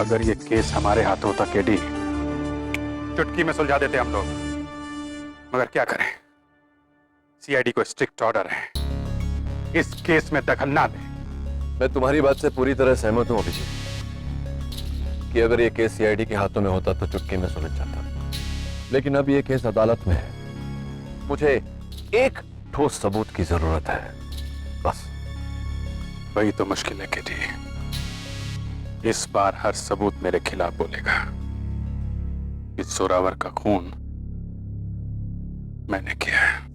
अगर ये केस हमारे हाथों होता केडी, चुटकी में सुलझा देते हम लोग। मगर क्या करें, सीआईडी को स्ट्रिक्ट ऑर्डर है इस केस में दखल ना दे। मैं तुम्हारी बात से पूरी तरह सहमत हूं अभिजीत कि अगर ये केस सीआईडी के हाथों में होता तो चुटकी में सुलझ जाता, लेकिन अब ये केस अदालत में है। मुझे एक ठोस सबूत की जरूरत है, बस। वही तो मुश्किल है केडी। इस बार हर सबूत मेरे खिलाफ बोलेगा कि जोरावर का खून मैंने किया है।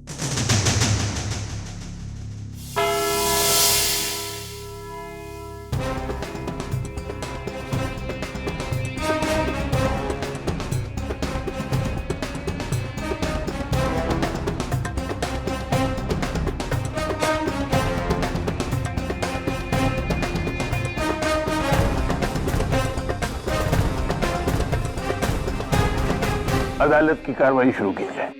अदालत की कार्रवाई शुरू की जाए।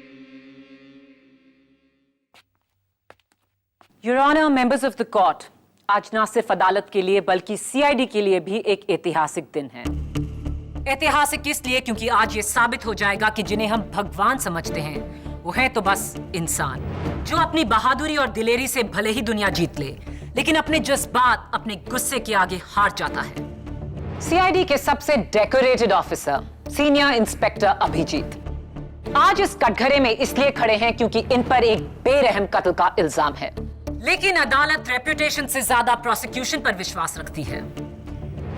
Your honour, members of the court, आज ना सिर्फ अदालत के लिए बल्कि सीआईडी के लिए भी एक ऐतिहासिक दिन है। ऐतिहासिक इसलिए क्योंकि आज ये साबित हो जाएगा कि जिन्हें हम भगवान समझते हैं वो हैं तो बस इंसान, जो अपनी बहादुरी और दिलेरी से भले ही दुनिया जीत ले, लेकिन अपने जज्बात, अपने गुस्से के आगे हार जाता है। सीआईडी के सबसे decorated officer senior inspector Abhijit आज इस कटघरे में इसलिए खड़े हैं क्योंकि इन पर एक बेरहम कत्ल का इल्जाम है, लेकिन अदालत रेपुटेशन से ज्यादा प्रोसिक्यूशन पर विश्वास रखती है।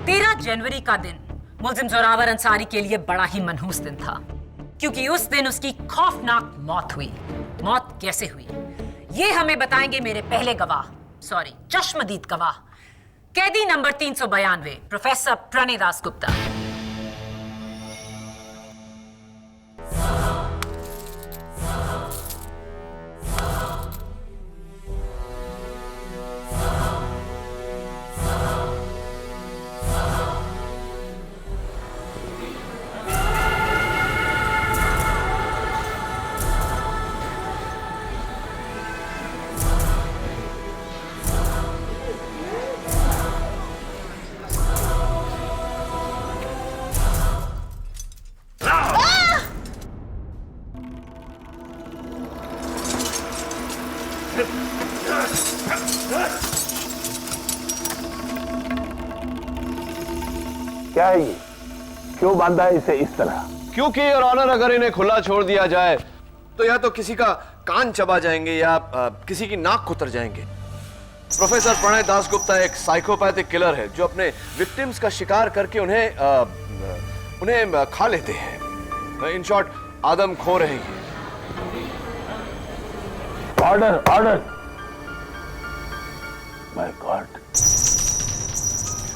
13 जनवरी का दिन मुल्जिम जोरावर अंसारी के लिए बड़ा ही मनहूस दिन था, क्योंकि उस दिन उसकी खौफनाक मौत हुई। मौत कैसे हुई ये हमें बताएंगे मेरे पहले गवाह, चश्मदीद गवाह, कैदी नंबर 392 प्रोफेसर प्रणय दास गुप्ता। क्या है ये? क्यों बांधा है इसे इस तरह? क्योंकि योर ऑनर, अगर इन्हें खुला छोड़ दिया जाए तो या तो किसी का कान चबा जाएंगे या किसी की नाक कुतर जाएंगे। प्रोफेसर प्रणय दास गुप्ता एक साइकोपैथिक किलर है जो अपने विक्टिम्स का शिकार करके उन्हें खा लेते हैं। इन शॉर्ट, आदम खो रहे हैं। Order, order. My god,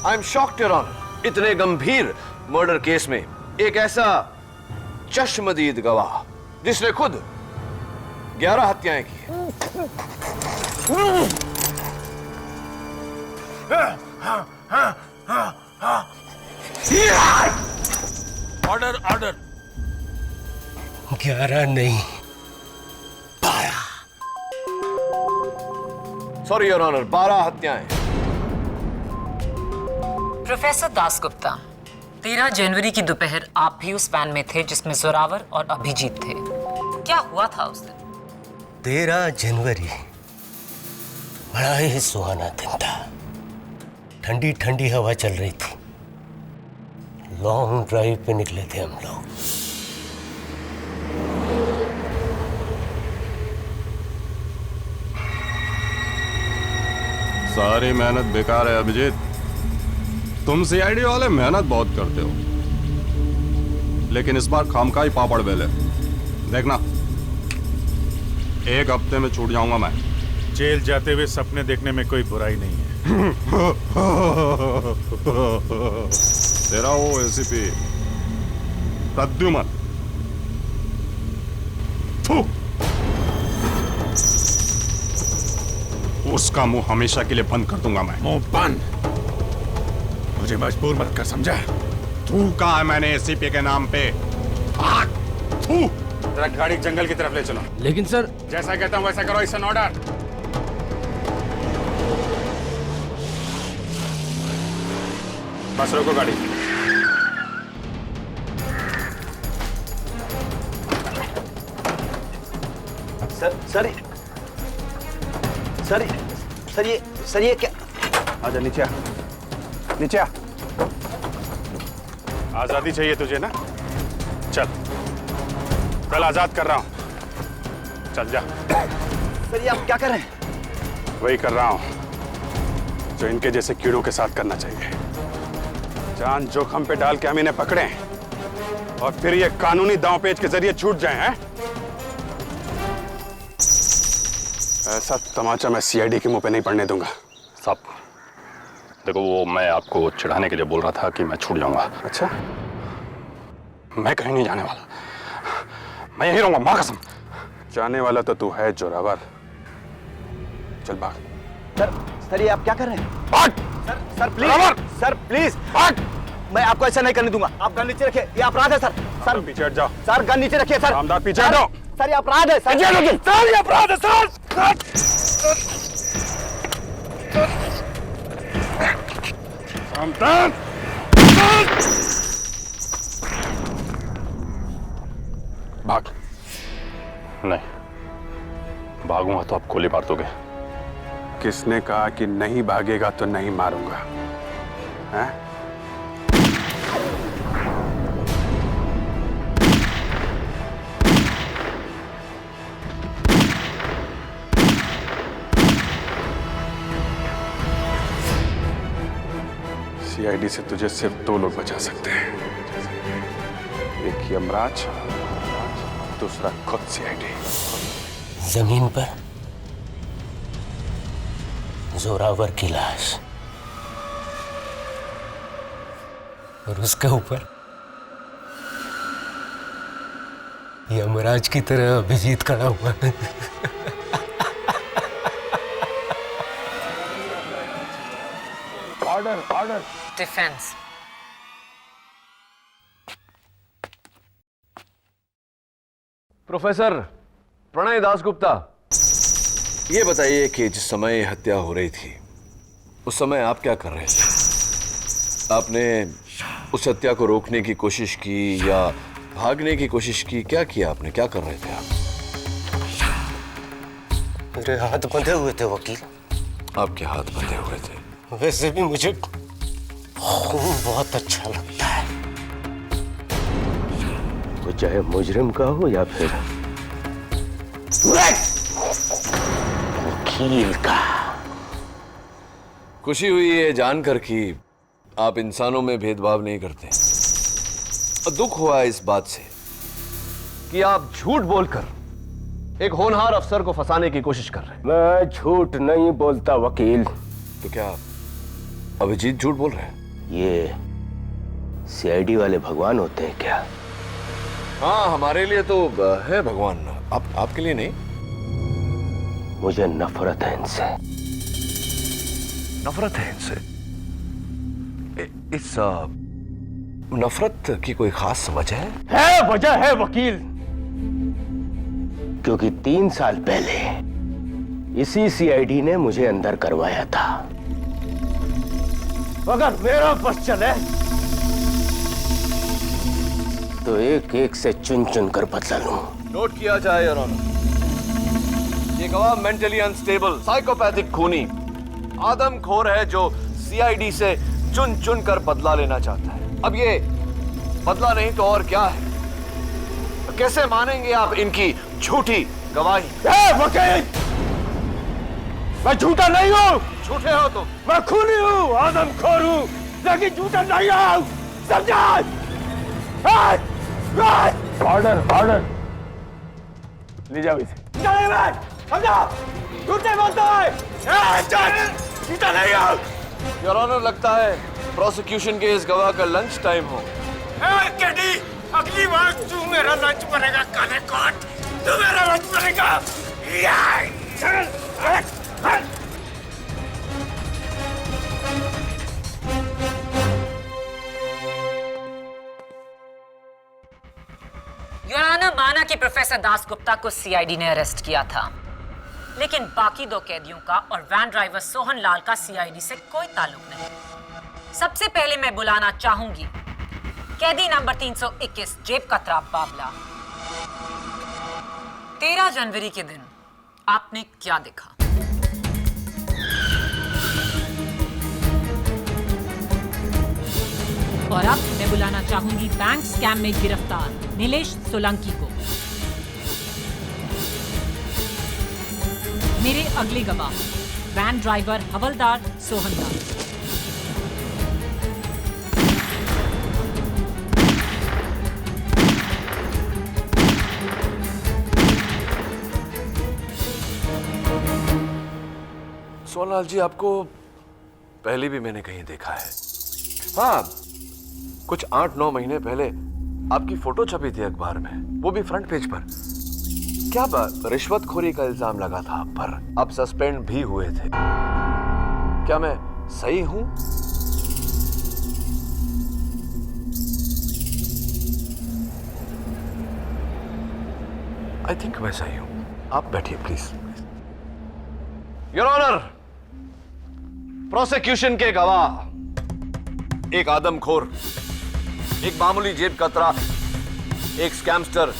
I am shocked your honour, इतने गंभीर मर्डर केस में एक ऐसा चश्मदीद गवाह जिसने खुद 11 हत्याएं की। Order, order. 11 नहीं, 12। सॉरी योर ऑनर, 12 हत्याएं। प्रोफेसर दास गुप्ता, 13 जनवरी की दोपहर आप भी उस वैन में थे जिसमें जोरावर और अभिजीत थे। क्या हुआ था उस दिन? 13 जनवरी बड़ा ही सुहाना दिन था। ठंडी ठंडी हवा चल रही थी। लॉन्ग ड्राइव पे निकले थे हम लोग। सारी मेहनत बेकार है अभिजीत। तुम सीआईडी वाले मेहनत बहुत करते हो, लेकिन इस बार खामखाई पापड़ बेले। देखना, 1 हफ्ते में छूट जाऊंगा मैं। जेल जाते हुए सपने देखने में कोई बुराई नहीं है। तेरा वो एसीपी प्रद्युमन, उसका मुंह हमेशा के लिए बंद कर दूंगा मैं। मुंह बंद? मुझे मजबूर मत कर, समझा? तू कहा है मैंने एसीपी के नाम पे? जरा गाड़ी जंगल की तरफ ले चलो। लेकिन सर, जैसा कहता हूं वैसा करो। It's an order. बस रोको गाड़ी। सर ये क्या? आजा नीचे आ, नीचे आ। आजादी चाहिए तुझे ना? चल आजाद कर रहा हूं, चल जा। सर ये आप क्या कर रहे हैं? वही कर रहा हूं जो इनके जैसे कीड़ों के साथ करना चाहिए। जान जोखिम पे डाल के हम इन्हें पकड़े और फिर ये कानूनी दांवपेच के जरिए छूट जाए हैं। ऐसा तमाचा मैं सीआईडी के मुंह पे नहीं पड़ने दूंगा। साहब देखो, वो मैं आपको चिढ़ाने के लिए बोल रहा था कि मैं छूट जाऊंगा। अच्छा, मैं कहीं नहीं जाने वाला, मैं यहीं रहूंगा, मां कसम। जाने वाला तो तू है जोरावर। चल भाग। सर ये आप क्या कर रहे हैं? भाग। सर प्लीज, सर प्लीज, भाग। मैं आपको ऐसा नहीं करने दूंगा। आप गन नीचे रखिए, ये अपराध है सर। सर पीछे हट जाओ। सर गन नीचे रखिए सर। आमदार पीछे हटो। सर ये अपराध है सर। सर ये अपराध है सर। आमदार भाग। नहीं, भागूंगा तो आप गोली मार दोगे। किसने कहा कि नहीं भागेगा तो नहीं मारूंगा? हैं? सीआईडी से तुझे सिर्फ 2 लोग बचा सकते हैं, एक यमराज, दूसरा खुद सीआईडी। जमीन पर जोरावर की लाश और उसके ऊपर यमराज की तरह अभिजीत खड़ा हुआ है। Order. Defence. Professor Pranay Dasgupta, ये बताइए कि जिस समय हत्या हो रही थी उस समय आप क्या कर रहे थे? आपने उस हत्या को रोकने की कोशिश की या भागने की कोशिश की? क्या किया आपने? क्या कर रहे थे आप? मेरे हाथ बंधे हुए थे वकील। आपके हाथ बंधे हुए थे? वैसे भी मुझे खून बहुत अच्छा लगता है, वो चाहे मुजरिम का हो या फिर वकील का। खुशी हुई है जानकर कि आप इंसानों में भेदभाव नहीं करते। दुख हुआ इस बात से कि आप झूठ बोलकर एक होनहार अफसर को फंसाने की कोशिश कर रहे हैं। मैं झूठ नहीं बोलता वकील। तो क्या अभिजीत झूठ बोल रहे हैं? ये सीआईडी वाले भगवान होते हैं क्या? हाँ, हमारे लिए तो है भगवान, आपके लिए नहीं। मुझे नफरत है इनसे। नफरत है इनसे? इस नफरत की कोई खास वजह है? वजह है वकील, क्योंकि 3 साल पहले इसी सीआईडी ने मुझे अंदर करवाया था। अगर मेरा बस चले तो एक एक से चुन चुन कर बदला लूं। नोट किया जाए योर ऑनर, ये गवाह मेंटली अनस्टेबल, साइकोपैथिक खूनी, आदमखोर है जो सीआईडी से चुन चुन कर बदला लेना चाहता है। अब ये बदला नहीं तो और क्या है? कैसे मानेंगे आप इनकी झूठी गवाही? वकील, मैं झूठा नहीं हूँ। झूठे हो तुम। मैं खूनी हूँ, आदमखोर हूँ, लेकिन झूठा नहीं हूँ, समझा? ऑर्डर। ले जाओ इसे। समझा? झूठे बोलता है। झूठा नहीं हूँ। योर ऑनर, लगता है प्रोसिक्यूशन के इस गवाह का लंच टाइम हो। कैडी, अगली बार तू मेरा लंच बनेगा, काले कोट, तू मेरा लंच बनेगा। योर ऑनर, माना कि प्रोफेसर दासगुप्ता को सीआईडी ने अरेस्ट किया था, लेकिन बाकी 2 कैदियों का और वैन ड्राइवर सोहन लाल का सीआईडी से कोई ताल्लुक नहीं। सबसे पहले मैं बुलाना चाहूंगी कैदी नंबर 321 जेब कतरा बाबला। 13 जनवरी के दिन आपने क्या देखा? और अब मैं बुलाना चाहूंगी बैंक स्कैम में गिरफ्तार नीलेश सोलंकी को। मेरे अगले गवाह वैन ड्राइवर हवलदार सोहनदार। सोहनलाल जी, आपको पहले भी मैंने कहीं देखा है। हाँ, कुछ 8-9 महीने पहले आपकी फोटो छपी थी अखबार में, वो भी फ्रंट पेज पर। क्या रिश्वतखोरी का इल्जाम लगा था आप पर, आप सस्पेंड भी हुए थे। क्या मैं सही हूं? आई थिंक मैं सही हूं। आप बैठिए प्लीज। योर ऑनर, प्रोसिक्यूशन के गवाह एक आदमखोर, एक मामूली जेब कतरा, एक स्कैमस्टर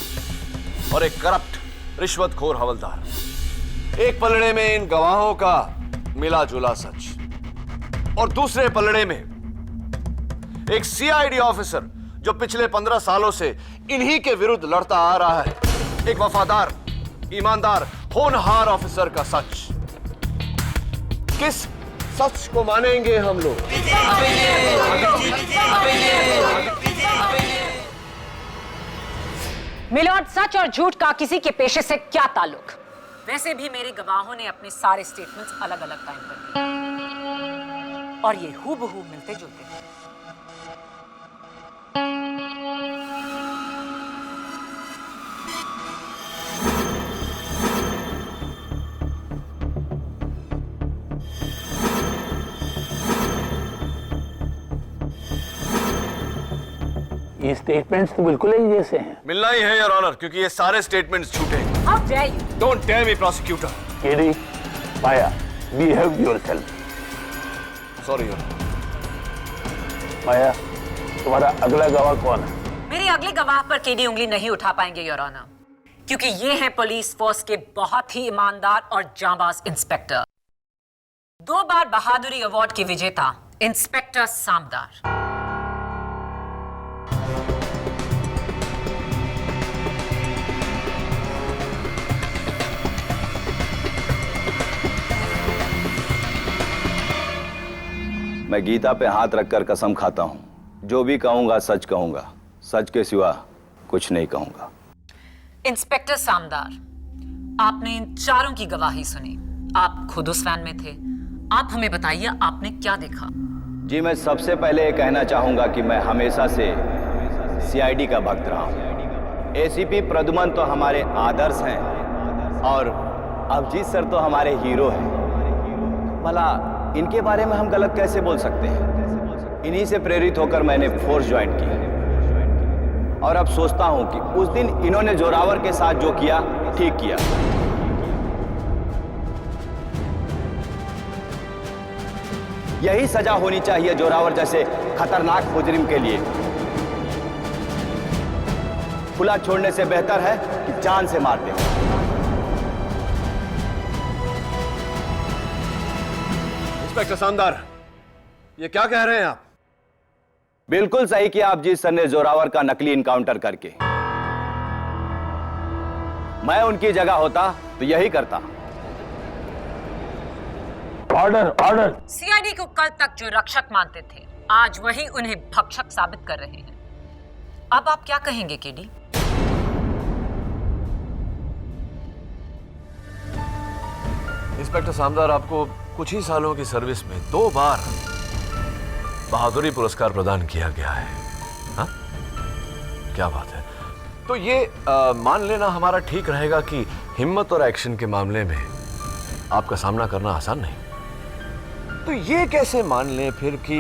और एक करप्ट रिश्वतखोर हवलदार। एक पलड़े में इन गवाहों का मिला जुला सच और दूसरे पलड़े में एक सीआईडी ऑफिसर जो पिछले 15 सालों से इन्हीं के विरुद्ध लड़ता आ रहा है। एक वफादार, ईमानदार, होनहार ऑफिसर का सच। किस सच को मानेंगे हम लोग? मिलॉर्ड, सच और झूठ का किसी के पेशे से क्या ताल्लुक? वैसे भी मेरे गवाहों ने अपने सारे स्टेटमेंट्स अलग अलग टाइम पर दिए और ये हूबहू मिलते जुलते हैं। ये स्टेटमेंट्स तो बिल्कुल ही जैसे हैं। मिलना ही है योर ऑनर, क्योंकि ये सारे स्टेटमेंट्स झूठे हैं। How dare you? Don't tell me prosecutor. KD, Maya, behave yourself. Sorry your. Maya, तुम्हारा अगला गवाह कौन है? मेरे अगले गवाह पर केडी उंगली नहीं उठा पाएंगे योर ऑनर, क्योंकि ये हैं पुलिस फोर्स के बहुत ही ईमानदार और जांबाज इंस्पेक्टर, 2 बार बहादुरी अवार्ड के विजेता इंस्पेक्टर सामदार। मैं गीता पे हाथ रखकर कसम खाता हूं, जो भी कहूंगा सच कहूंगा, सच के सिवा कुछ नहीं कहूंगा। इंस्पेक्टर सामदार, आपने इन चारों की गवाही सुनी। आप खुद उस वैन में थे। आप हमें बताइए, आपने क्या देखा? जी, मैं सबसे पहले ये कहना चाहूंगा कि मैं हमेशा से सीआईडी का भक्त रहा हूं। एसीपी प्रद्युमन तो हमारे आदर्श हैं और अभिजीत सर तो हमारे हीरो हैं। भला इनके बारे में हम गलत कैसे बोल सकते हैं? इन्हीं से प्रेरित होकर मैंने फोर्स ज्वाइन की और अब सोचता हूं कि उस दिन इन्होंने जोरावर के साथ जो किया ठीक किया। यही सजा होनी चाहिए जोरावर जैसे खतरनाक मुजरिम के लिए। खुला छोड़ने से बेहतर है कि जान से मार दें। इंस्पेक्टर सामदार, ये क्या कह रहे हैं आप? बिल्कुल सही किया अभिजीत सर ने जोरावर का नकली इनकाउंटर करके। मैं उनकी जगह होता तो यही करता। Order, order. सीआईडी को कल तक जो रक्षक मानते थे, आज वही उन्हें भक्षक साबित कर रहे हैं। अब आप क्या कहेंगे केडी? इंस्पेक्टर सामदार, आपको कुछ ही सालों की सर्विस में 2 बार बहादुरी पुरस्कार प्रदान किया गया है। हाँ? क्या बात है। तो ये मान लेना हमारा ठीक रहेगा कि हिम्मत और एक्शन के मामले में आपका सामना करना आसान नहीं। तो ये कैसे मान लें फिर कि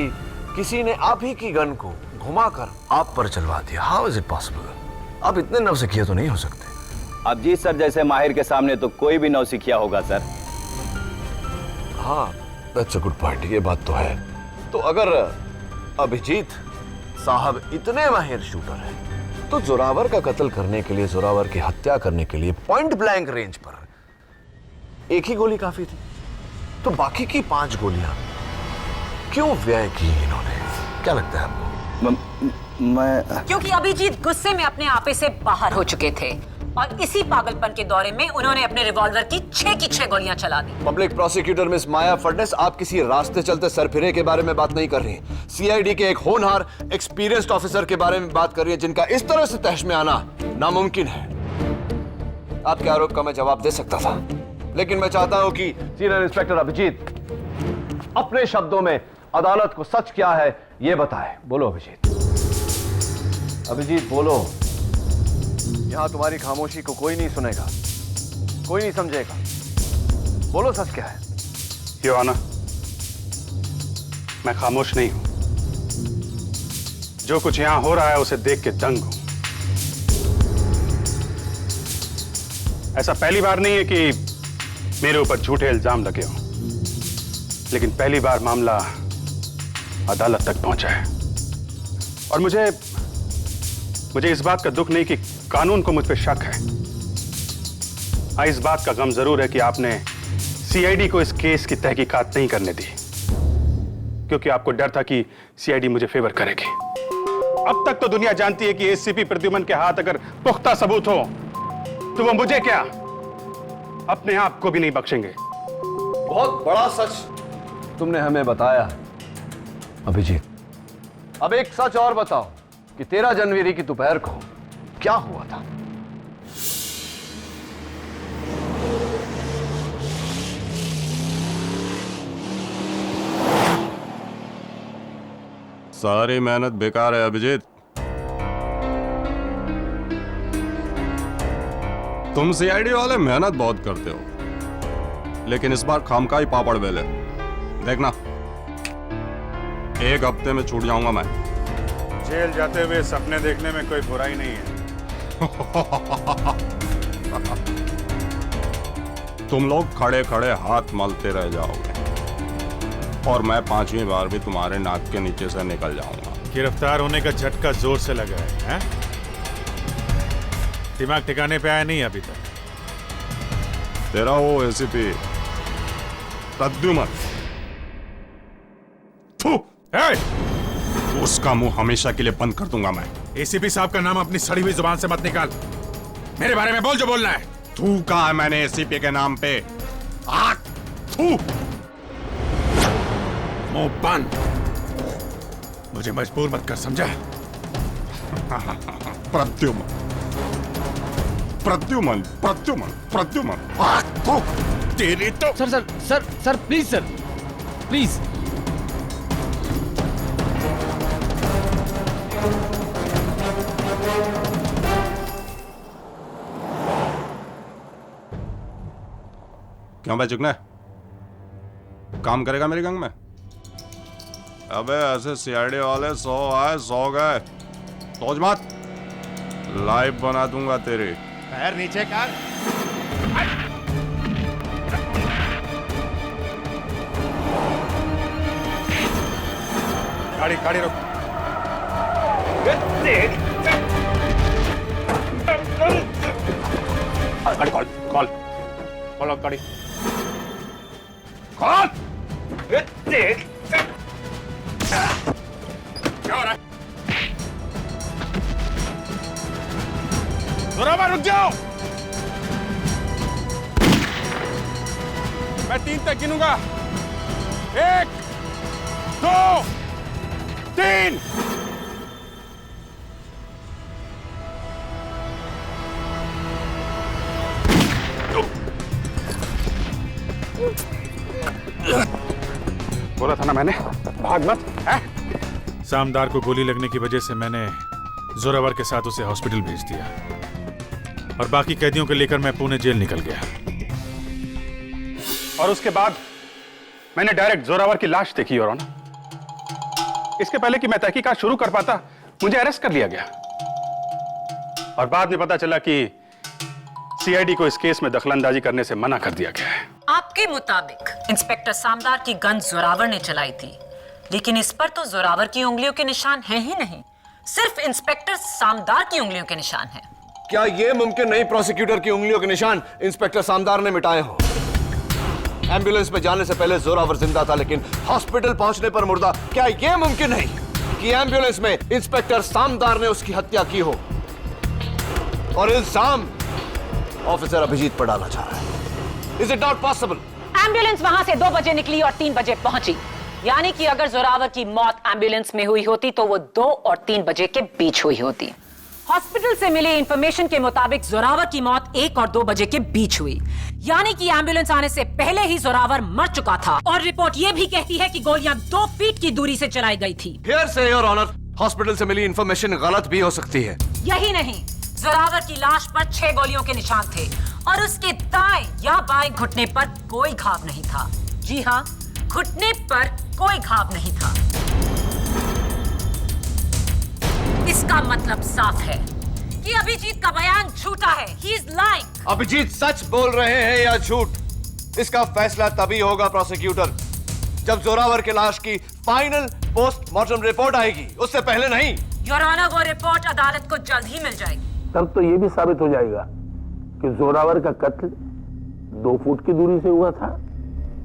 किसी ने आप ही की गन को घुमाकर आप पर चलवा दिया? How is it possible? आप इतने नौसिखिया तो नहीं हो सकते। अभिजीत सर जैसे माहिर के सामने तो कोई भी नौसिखिया होगा सर। हाँ, दैट्स अ गुड पॉइंट। ये बात तो है। तो अगर अभिजीत साहब इतने माहिर शूटर हैं, तो जोरावर का कत्ल करने के लिए, जोरावर की हत्या करने के लिए पॉइंट ब्लैंक रेंज पर एक ही गोली काफी थी, तो बाकी की 5 गोलियां क्यों व्यय की इन्होंने? क्या लगता है आपको? मैं क्योंकि अभिजीत गुस्से में अपने आपे से बाहर हो चुके थे और इसी पागलपन के दौरे में उन्होंने अपने रिवॉल्वर की 6 की 6 गोलियां चला दी। पब्लिक प्रोसिक्यूटर मिस माया फडनेस, आप किसी रास्ते चलते सरफिरे के बारे में बात नहीं कर रही, सीआईडी के एक होनहार एक्सपीरियंस्ड ऑफिसर के बारे में बात कर रही है, जिनका इस तरह से तहश में आना नामुमकिन है। आपके आरोप का मैं जवाब दे सकता था, लेकिन मैं चाहता हूं कि सीनियर इंस्पेक्टर अभिजीत अपने शब्दों में अदालत को सच क्या है यह बताए। बोलो अभिजीत, अभिजीत बोलो। यहां तुम्हारी खामोशी को कोई नहीं सुनेगा, कोई नहीं समझेगा। बोलो सच क्या है? योर ऑनर, मैं खामोश नहीं हूं। जो कुछ यहां हो रहा है उसे देख के दंग हूं। ऐसा पहली बार नहीं है कि मेरे ऊपर झूठे इल्जाम लगे हों, लेकिन पहली बार मामला अदालत तक पहुंचा है। और मुझे इस बात का दुख नहीं कि कानून को मुझ पर शक है। हाँ, इस बात का गम जरूर है कि आपने सीआईडी को इस केस की तहकीकात नहीं करने दी, क्योंकि आपको डर था कि सीआईडी मुझे फेवर करेगी। अब तक तो दुनिया जानती है कि एसीपी प्रद्युमन के हाथ अगर पुख्ता सबूत हो तो वो मुझे क्या, अपने आप को भी नहीं बख्शेंगे। बहुत बड़ा सच तुमने हमें बताया अभिजीत। अब एक सच और बताओ कि 13 जनवरी की दोपहर को क्या हुआ था? सारी मेहनत बेकार है अभिजीत। तुम सीआईडी वाले मेहनत बहुत करते हो, लेकिन इस बार खामखा पापड़ बेले। देखना, 1 हफ्ते में छूट जाऊंगा मैं। जेल जाते हुए सपने देखने में कोई बुराई नहीं है। तुम लोग खड़े खड़े हाथ मलते रह जाओगे और मैं 5वीं बार भी तुम्हारे नाक के नीचे से निकल जाऊंगा। गिरफ्तार होने का झटका जोर से लगा है? दिमाग ठिकाने पे आया नहीं अभी तक? तेरा वो एसीपी प्रद्युमन, उसका मुंह हमेशा के लिए बंद कर दूंगा मैं। एसीपी साहब का नाम अपनी सड़ी हुई जुबान से मत निकाल। मेरे बारे में बोल जो बोलना है। थू कहा है मैंने एसीपी के नाम पे? थू। मुंह बंद। मुझे मजबूर मत कर, समझा? प्रद्युमन, प्रद्युमन, प्रद्युमन, प्रद्युमन। तेरी तो सर प्लीज सर, प्लीज। क्यों भाई चुकना? काम करेगा मेरी गंग में? अबे ऐसे सीआईडी वाले 100 आए 100 गए, सोच मत। लाइव बना दूंगा तेरी। पैर नीचे कर। गाड़ी गाड़ी रोक। गाड़ी कॉल कॉल कॉल गाड़ी कॉल। क्या हो रहा है? जोरावर रुक जाओ। मैं 3 तक गिनूंगा। 1 2 3। बोला था ना मैंने, भाग मत है? सामदार को गोली लगने की वजह से मैंने जोरावर के साथ उसे हॉस्पिटल भेज दिया और बाकी कैदियों को लेकर मैं पुणे जेल निकल गया। और उसके बाद मैंने डायरेक्ट जोरावर की लाश देखी और इसके पहले कि मैं तहकीकात शुरू कर पाता मुझे अरेस्ट कर लिया गया। और बाद में पता चला कि सीआईडी को इस केस में दखलंदाजी करने से मना कर दिया गया है। आपके मुताबिक इंस्पेक्टर सामदार की गन जोरावर ने चलाई थी, लेकिन इस पर तो जोरावर की उंगलियों के निशान हैं ही नहीं, सिर्फ इंस्पेक्टर सामदार की उंगलियों के निशान हैं। क्या यह मुमकिन नहीं प्रोसिक्यूटर की उंगलियों के निशान इंस्पेक्टर सामदार ने मिटाए हो? एम्बुलेंस में जाने से पहले जोरावर जिंदा था, लेकिन हॉस्पिटल पहुंचने पर मुर्दा। क्या यह मुमकिन नहीं कि एम्बुलेंस में इंस्पेक्टर सामदार ने उसकी हत्या की हो और इल्जाम ऑफिसर अभिजीत पर डाला जा रहा है? Is it not possible? Ambulance वहां से 2 बजे निकली और 3 बजे पहुंची, यानी कि अगर जोरावर की मौत एम्बुलेंस में हुई होती तो वो 2 और 3 बजे के बीच हुई होती। हॉस्पिटल से मिली इंफॉर्मेशन के मुताबिक जोरावर की मौत 1 और 2 बजे के बीच हुई, यानी कि एम्बुलेंस आने से पहले ही जोरावर मर चुका था। और रिपोर्ट यह भी कहती है कि गोलियां 2 फीट की दूरी से चलाई गई थी। हियर से योर ऑनर, हॉस्पिटल से मिली इंफॉर्मेशन गलत भी हो सकती है। यही नहीं, जोरावर की लाश पर 6 गोलियों के निशान थे और उसके दाएं या बाएं घुटने पर कोई घाव नहीं था। जी हाँ, घुटने पर कोई घाव नहीं था। इसका मतलब साफ है कि अभिजीत का बयान झूठा है। He is lying. अभिजीत सच बोल रहे हैं या झूठ, इसका फैसला तभी होगा प्रोसिक्यूटर, जब जोरावर के लाश की फाइनल पोस्टमार्टम रिपोर्ट आएगी, उससे पहले नहीं। योर ऑनर, वो रिपोर्ट अदालत को जल्द ही मिल जाएगी। तब तो ये भी साबित हो जाएगा कि जोरावर का कत्ल 2 फुट की दूरी से हुआ था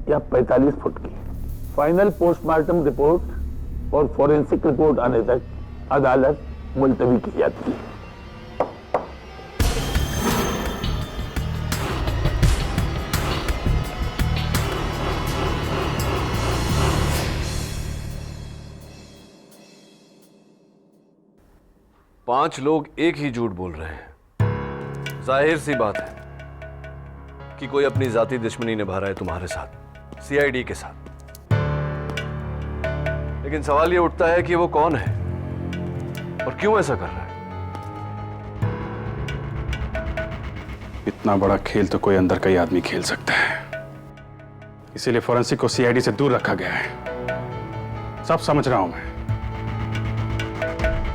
या 45 फुट की। फाइनल पोस्टमार्टम रिपोर्ट और फॉरेंसिक रिपोर्ट आने तक अदालत मुलतवी की जाती है। पांच लोग एक ही झूठ बोल रहे हैं। जाहिर सी बात है कि कोई अपनी जाती दुश्मनी निभा रहा है तुम्हारे साथ, सीआईडी के साथ। लेकिन सवाल यह उठता है कि वो कौन है और क्यों ऐसा कर रहा है? इतना बड़ा खेल तो कोई अंदर का ही आदमी खेल सकता है, इसीलिए फोरेंसिक को सीआईडी से दूर रखा गया है। सब समझ रहा हूं मैं,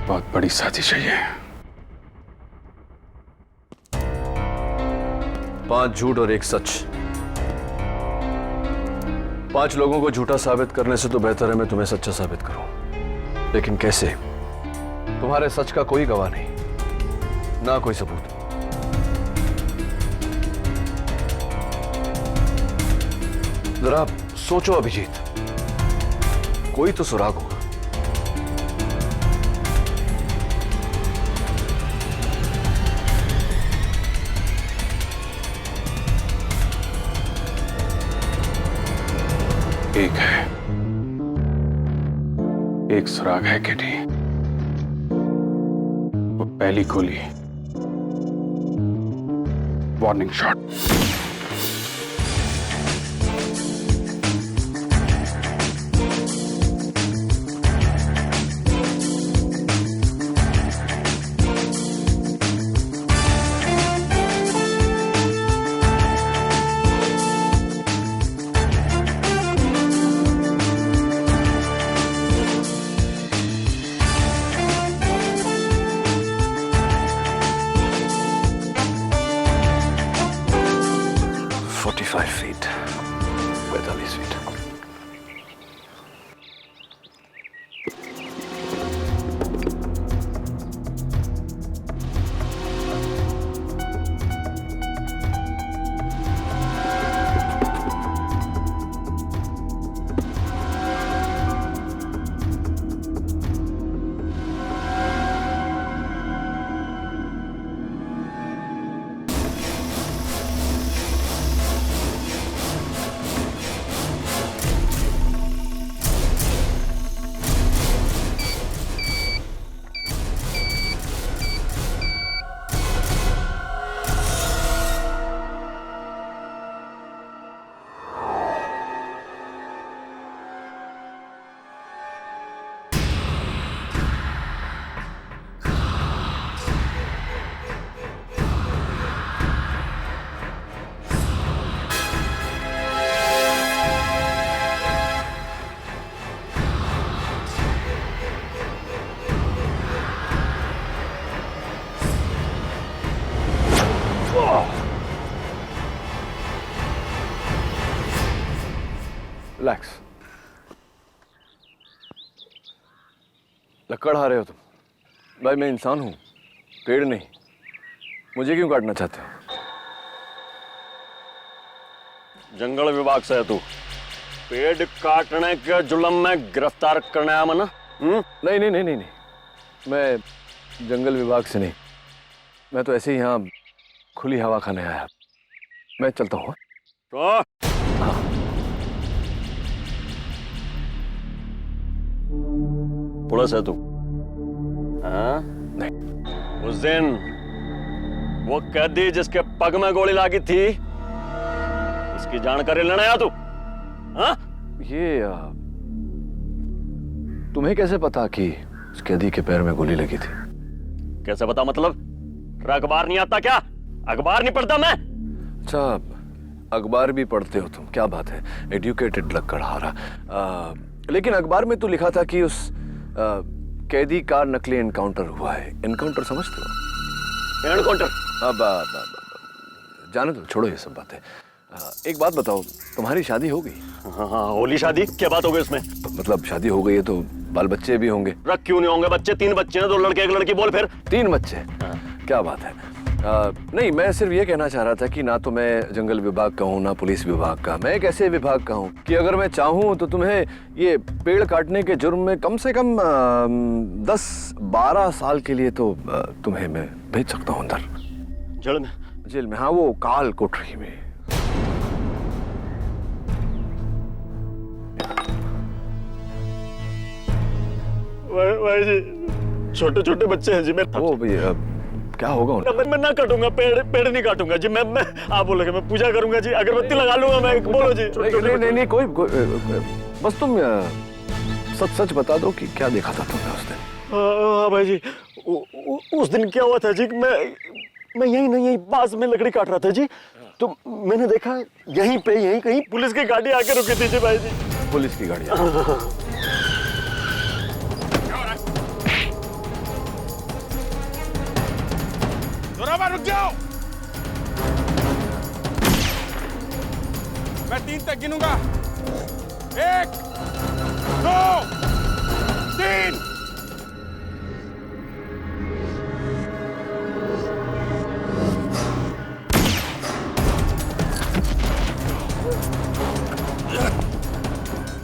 बहुत बड़ी साजिश है ये। 5 झूठ और 1 सच। 5 लोगों को झूठा साबित करने से तो बेहतर है मैं तुम्हें सच्चा साबित करूं। लेकिन कैसे? तुम्हारे सच का कोई गवाह नहीं, ना कोई सबूत। जरा सोचो अभिजीत, कोई तो सुराग होगा। एक सुराग है केटी, वो पहली गोली, वार्निंग शॉट। रिलैक्स। लकड़ आ रहे हो तुम? भाई मैं इंसान हूं, पेड़ नहीं। मुझे क्यों काटना चाहते हो? जंगल विभाग से है तू? पेड़ काटने के जुल्म में गिरफ्तार करने आया मना? नहीं नहीं नहीं नहीं नहीं, मैं जंगल विभाग से नहीं, मैं तो ऐसे ही यहाँ खुली हवा खाने आया। मैं चलता हूँ। तो पुलिस है तू? हाँ? नहीं। उस दिन वो कैदी जिसके पग में गोली लगी थी, उसकी जानकारी लेने आया तू? हाँ? ये तुम्हें कैसे पता कि उस कैदी के पैर में गोली लगी थी? कैसे पता मतलब? अखबार नहीं आता क्या? अखबार नहीं पढ़ता मैं? अच्छा, अखबार भी पढ़ते हो तुम, क्या बात है, एडुकेटेड लक्कड़हारा। लेकिन अखबार में तो लिखा था कि उस कैदी का नकली एनकाउंटर हुआ है। एनकाउंटर समझते हो? एनकाउंटर? अब जाने दो, छोड़ो ये सब बातें। एक बात बताओ, तुम्हारी शादी हो गई? हाँ, होली शादी क्या बात हो गई इसमें? मतलब शादी हो गई है तो बाल बच्चे भी होंगे? रख क्यों नहीं होंगे बच्चे? 3 बच्चे हैं, 2 लड़के 1 लड़की। बोल फिर। 3 बच्चे? क्या बात है। नहीं, मैं सिर्फ ये कहना चाह रहा था कि ना तो मैं जंगल विभाग का हूँ ना पुलिस विभाग का। मैं एक ऐसे विभाग का हूँ कि अगर मैं चाहूँ तो तुम्हें ये पेड़ काटने के जुर्म में कम से कम 10-12 साल के लिए तो तुम्हें मैं भेज सकता हूँ अंदर। जेल में? जेल में, हाँ, वो काल कोठरी में। भाई जी, छोटे छोटे बच्चे हैं जी मेरे। वो भैया क्या होगा उन्हें? मैं ना काटूंगा, पेड़ नहीं काटूंगा जी। मैं आप बोलोगे मैं पूजा करूंगा जी, अगरबत्ती लगा लूंगा मैं। बोलो जी। नहीं, कोई बस तुम सच बता दो कि क्या देखा था तुमने उस दिन? हाँ भाई जी, उस दिन क्या हुआ था जी, मैं यही बांस में लकड़ी काट रहा था जी, तो मैंने देखा यहीं कहीं पुलिस की गाड़ी आके रुकी थी जी भाई जी। पुलिस की गाड़ी? जोरावर रुक जाओ, मैं 3 तक गिनूंगा। 1, 2, 3।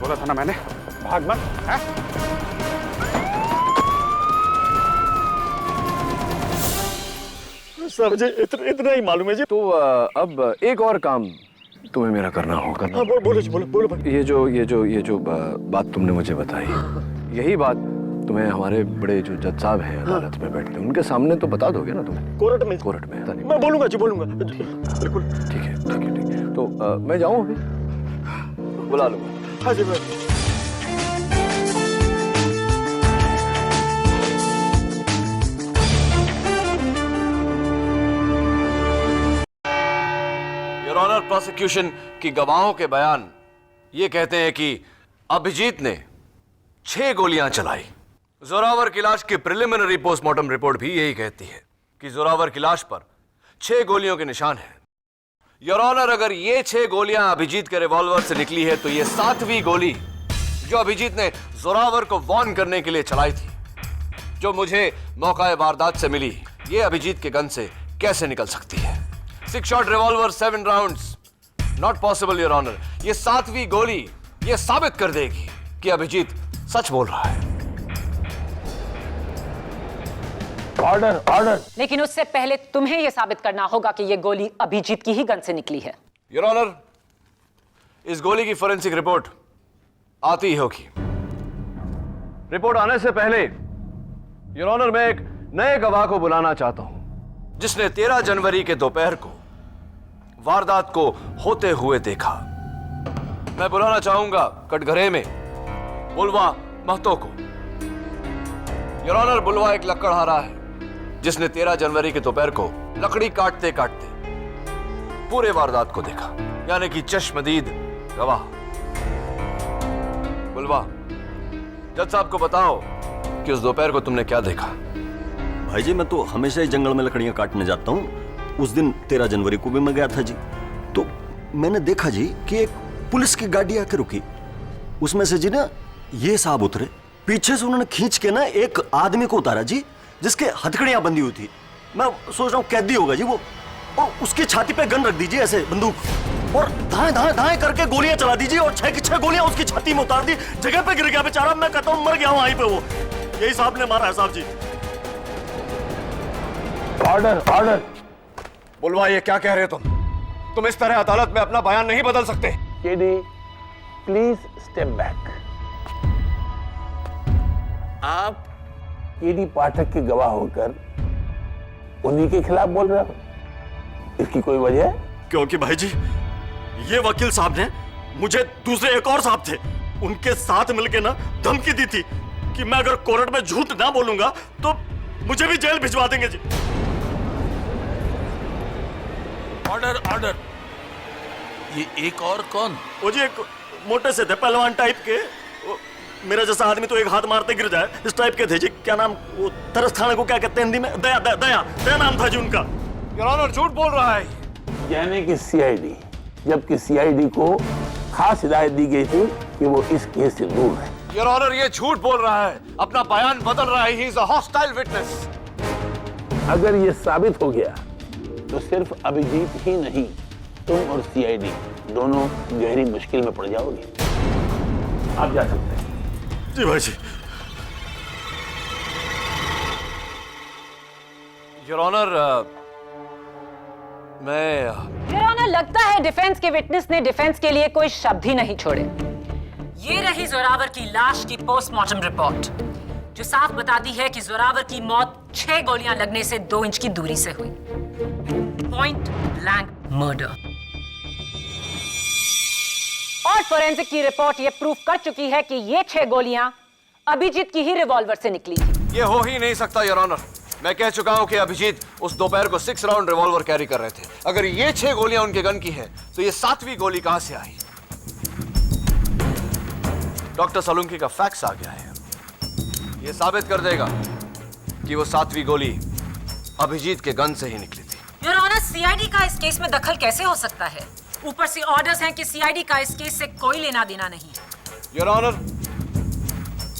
बोला था ना मैंने, भाग मत। है? सर जी इतना ही मालूम है जी। तो अब एक और काम तुम्हें मेरा करना होगा। हाँ, बोलो जी, बोलो। ये जो बात तुमने मुझे बताई, यही बात तुम्हें हमारे बड़े जो जज साहब हैं अदालत में बैठते हैं, उनके सामने तो बता दोगे ना तुम्हें? कोर्ट में? मैं बोलूंगा जी, बोलूंगा बिल्कुल। ठीक है। तो मैं जाऊँ अभी? बुला लूंगा। हाँ जी भाई। योर ऑनर, प्रोसिक्यूशन की गवाहों के बयान ये कहते हैं कि अभिजीत ने 6 गोलियां चलाई। जोरावर की लाश की प्रिलिमिनरी पोस्टमार्टम रिपोर्ट भी यही कहती है कि जोरावर की लाश पर 6 गोलियों के निशान हैं। योर ऑनर, अगर ये 6 गोलियां अभिजीत के रिवॉल्वर से निकली है तो ये 7वीं गोली जो अभिजीत ने जोरावर को वार्न करने के लिए चलाई थी, जो मुझे मौका वारदात से मिली, ये अभिजीत के गन से कैसे निकल सकती है? 6 shot revolver, 7 rounds, not possible your honour. ये 7वीं गोली ये साबित कर देगी कि अभिजीत सच बोल रहा है। ऑर्डर। लेकिन उससे पहले तुम्हें यह साबित करना होगा कि यह गोली अभिजीत की ही गन से निकली है। योर ऑनर, इस गोली की फोरेंसिक रिपोर्ट आती ही होगी। रिपोर्ट आने से पहले योर ऑनर, मैं एक नए गवाह को बुलाना चाहता हूं जिसने 13 जनवरी के दोपहर को वारदात को होते हुए देखा। मैं बुलाना चाहूंगा कटघरे में बुलवा महतो को। योर ऑनर, बुलवा एक लकड़हारा है जिसने 13 जनवरी के दोपहर को लकड़ी काटते काटते पूरे वारदात को देखा, यानी कि चश्मदीद गवाह। बुलवा, जज साहब को बताओ कि उस दोपहर को तुमने क्या देखा। भाई जी, मैं तो हमेशा ही जंगल में लकड़ियां काटने जाता हूँ। उस दिन 13 जनवरी को भी मैं गया था जी, तो मैंने देखा जी कि एक पुलिस की गाड़ी आके रुकी। उसमें से जी ना ये साहब उतरे, पीछे से उन्होंने खींच के ना एक आदमी को उतारा जी, जिसके हथकड़ियां बंधी हुई थी। मैं सोच रहा हूँ कैदी होगा जी वो, और उसकी छाती पे गन रख दीजिए ऐसे, बंदूक। और धाए धाए धाए करके गोलियां चला दीजिए और 6 की 6 गोलियां उसकी छाती में उतार दी। जगह पे गिर गया बेचारा, मैं कहता हूं मर गया वहीं पे वो। यही साहब ने मारा है साहब जी। Order order. बुलवाइए, क्या कह रहे हो तुम इस तरह अदालत में अपना बयान नहीं बदल सकते। KD please step back. आप केडी पाठक के गवाह होकर उन्हीं के खिलाफ बोल रहे हो, इसकी कोई वजह है? क्योंकि भाई जी ये वकील साहब ने मुझे दूसरे एक और साहब थे, उनके साथ मिलके ना धमकी दी थी कि मैं अगर कोर्ट में झूठ ना बोलूंगा तो मुझे भी जेल भिजवा देंगे जी। Order order. ये एक और कौन? वो जी एक मोटे से थे, पहलवान टाइप के, मेरा जैसा आदमी तो एक हाथ मारते गिर जाए इस टाइप के थे जी। क्या नाम, वो तरस खाने को क्या कहते हैं हिंदी में? दया दया दया दया नाम था जी उनका। योर ऑनर झूठ बोल रहा है। यानी कि सीआईडी, जबकि सीआईडी को खास हिदायत दी गई थी कि वो इस केस से दूर है। योर ऑनर ये झूठ बोल रहा है, अपना बयान बदल रहा है। He is a hostile witness. अगर ये साबित हो गया तो सिर्फ अभिजीत ही नहीं, तुम और सीआईडी दोनों गहरी मुश्किल में पड़ जाओगे। आप जा सकते हैं। जी भाई जी। योर ऑनर, योर ऑनर, लगता है डिफेंस के विटनेस ने डिफेंस के लिए कोई शब्द ही नहीं छोड़े। ये रही जोरावर की लाश की पोस्टमार्टम रिपोर्ट, जो साफ बताती है कि जोरावर की मौत 6 गोलियां लगने से 2 इंच की दूरी से हुई। Point blank murder. और फोरेंसिक की रिपोर्ट ये प्रूफ कर चुकी है कि ये 6 गोलियां अभिजीत की ही रिवॉल्वर से निकली थी। ये हो ही नहीं सकता योर ऑनर। मैं कह चुका हूं कि अभिजीत उस दोपहर को 6 राउंड रिवॉल्वर कैरी कर रहे थे। अगर ये 6 गोलियां उनके गन की हैं, तो ये 7वीं गोली कहां से आई? डॉक्टर सलूंकी का फैक्स आ गया है, ये साबित कर देगा कि वो 7वीं गोली अभिजीत के गन से ही निकली थी। योर ऑनर, सीआईडी का इस केस में दखल कैसे हो सकता है? ऊपर से ऑर्डर्स हैं कि सीआईडी का इस केस से कोई लेना देना नहीं है। Your honour,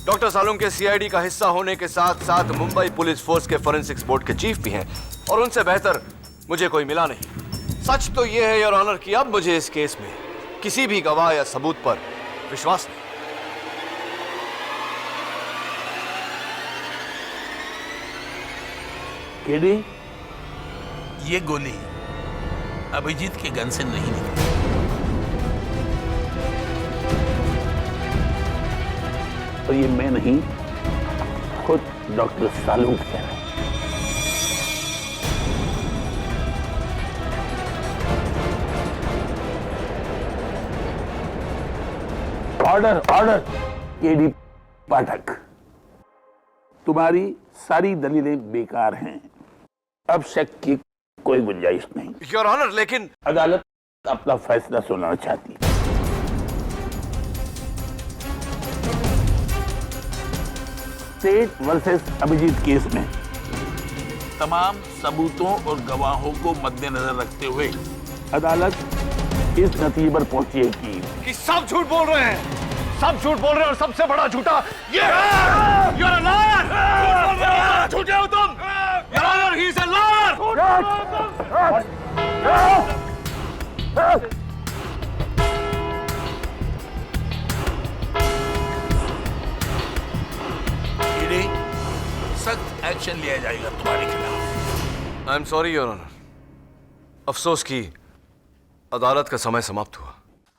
doctor Salunke CID का हिस्सा होने के साथ साथ मुंबई पुलिस फोर्स के फोरेंसिक्स बोर्ड के चीफ भी हैं, और उनसे बेहतर मुझे कोई मिला नहीं। सच तो यह है योर ऑनर कि अब मुझे इस केस में किसी भी गवाह या सबूत पर विश्वास नहीं। केडी, ये गोली अभिजीत के गन से नहीं निकली। और ये मैं नहीं, खुद डॉक्टर सालूंक कह रहे हैं। Order order. केडी पाठक, तुम्हारी सारी दलीलें बेकार हैं। अब शक की कोई गुंजाइश नहीं। योर ऑनर, लेकिन अदालत अपना फैसला सुनाना चाहती है। स्टेट वर्सेस अभिजीत केस में तमाम सबूतों और गवाहों को मद्देनजर रखते हुए अदालत इस नतीजे पर पहुंची है कि सब झूठ बोल रहे हैं, सब झूठ बोल रहे हैं, और सबसे बड़ा झूठा ये You're a liar! झूठे हो तुम! Your Honor, he is a liar! सख्त एक्शन लिया जाएगा तुम्हारे खिलाफ। I am sorry your honour. अफसोस की अदालत का समय समाप्त हुआ।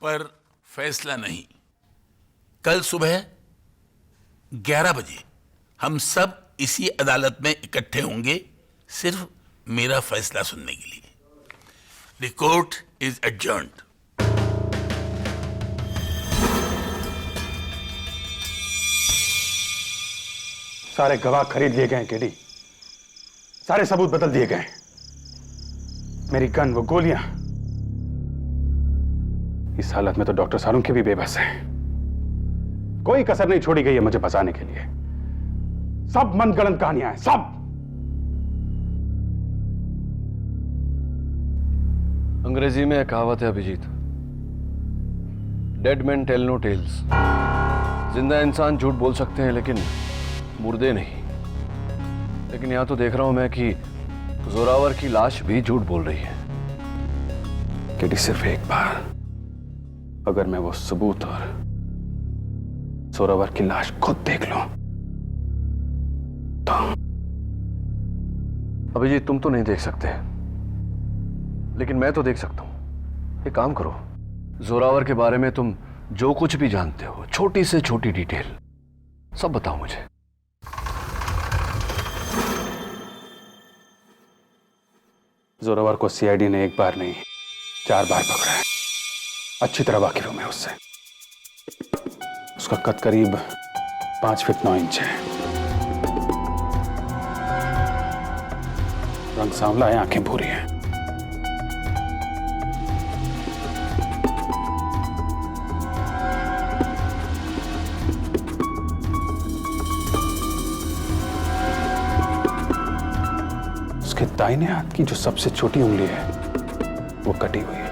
पर फैसला नहीं। कल सुबह 11 बजे हम सब इसी अदालत में इकट्ठे होंगे, सिर्फ मेरा फैसला सुनने के लिए। The court is adjourned. सारे गवाह खरीद लिए गए केडी, सारे सबूत बदल दिए गए। मेरी गन, वो गोलियां, इस हालत में तो डॉक्टर सालुंके भी बेबस है। कोई कसर नहीं छोड़ी गई है मुझे बचाने के लिए। सब मनगढ़ंत कहानियां हैं, सब। अंग्रेजी में एक कहावत है Abhijit, dead man tell no tales. जिंदा इंसान झूठ बोल सकते हैं लेकिन मुर्दे नहीं। लेकिन यहां तो देख रहा हूं मैं कि जोरावर की लाश भी झूठ बोल रही है। केडी सिर्फ एक बार अगर मैं वो सबूत और जोरावर की लाश खुद देख लूं तो। अभिजीत, तुम तो नहीं देख सकते, लेकिन मैं तो देख सकता हूं। एक काम करो, जोरावर के बारे में तुम जो कुछ भी जानते हो, छोटी से छोटी डिटेल सब बताओ मुझे। जोरावर को सीआईडी ने एक बार नहीं 4 बार पकड़ा है। अच्छी तरह वाकिफ हूं मैं उससे। उसका कद करीब 5 फीट 9 इंच है। रंग सांवला है, आंखें भूरी हैं। उसके दाहिने हाथ की जो सबसे छोटी उंगली है वो कटी हुई है।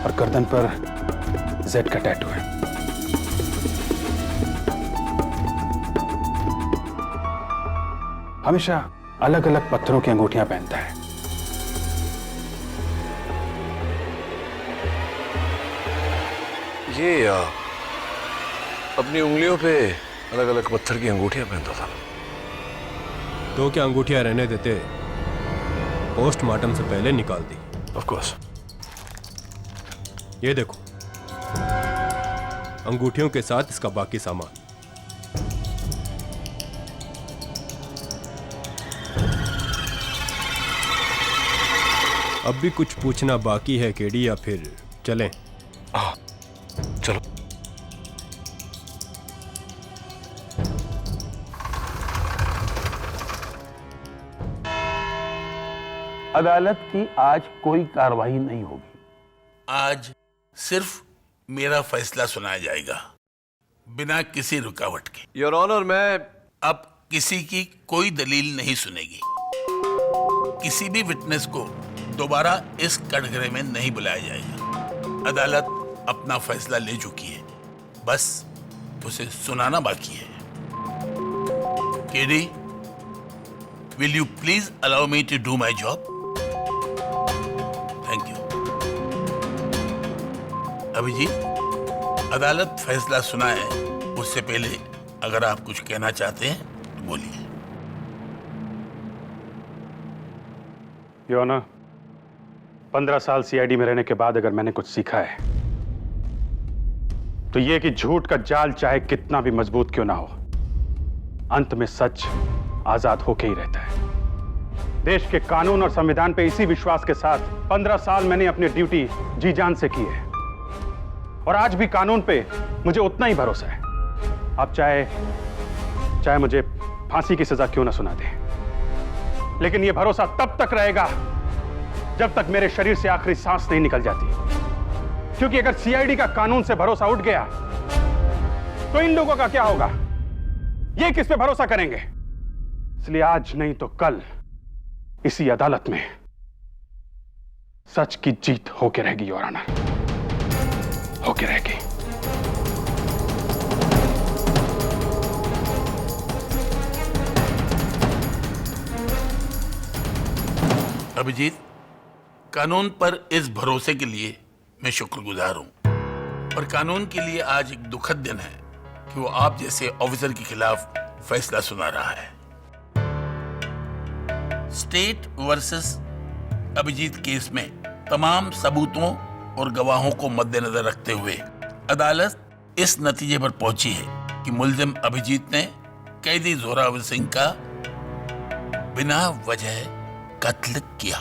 और गर्दन पर जेड का टैटू है। हमेशा अलग अलग पत्थरों की अंगूठियां पहनता है। ये अपनी उंगलियों पे अलग अलग पत्थर की अंगूठियां पहनता था। तो क्या अंगूठियां रहने देते, पोस्टमार्टम से पहले निकाल दी। Of course. ये देखो, अंगूठियों के साथ इसका बाकी सामान। अब भी कुछ पूछना बाकी है केडी, या फिर चलें? चलो। अदालत की आज कोई कार्रवाई नहीं होगी। आज सिर्फ मेरा फैसला सुनाया जाएगा, बिना किसी रुकावट के। योर ऑनर, मैं अब किसी की कोई दलील नहीं सुनेगी। किसी भी विटनेस को दोबारा इस कटघरे में नहीं बुलाया जाएगा। अदालत अपना फैसला ले चुकी है, बस उसे सुनाना बाकी है। KD, will you please allow me to do my job? Thank you. Abhijeet, अदालत फैसला सुनाए उससे पहले अगर आप कुछ कहना चाहते हैं तो बोलिए। योर ऑनर, 15 साल सीआईडी में रहने के बाद अगर मैंने कुछ सीखा है तो यह कि झूठ का जाल चाहे कितना भी मजबूत क्यों ना हो, अंत में सच आजाद होके ही रहता है। देश के कानून और संविधान पे इसी विश्वास के साथ 15 साल मैंने अपनी ड्यूटी जी जान से की है, और आज भी कानून पे मुझे उतना ही भरोसा है। आप चाहे मुझे फांसी की सजा क्यों ना सुना दे, लेकिन यह भरोसा तब तक रहेगा जब तक मेरे शरीर से आखिरी सांस नहीं निकल जाती। क्योंकि अगर सीआईडी का कानून से भरोसा उठ गया तो इन लोगों का क्या होगा? ये किस पे भरोसा करेंगे? इसलिए आज नहीं तो कल इसी अदालत में सच की जीत होके रहेगी योर ऑनर, होके रहेगी। अभिजीत, कानून पर इस भरोसे के लिए मैं शुक्रगुजार हूं, और कानून के लिए आज एक दुखद दिन है कि वो आप जैसे ऑफिसर के खिलाफ फैसला सुना रहा है। स्टेट वर्सेस अभिजीत केस में तमाम सबूतों और गवाहों को मद्देनजर रखते हुए अदालत इस नतीजे पर पहुंची है कि मुल्जिम अभिजीत ने कैदी जोरावर सिंह का बिना वजह कत्ल किया।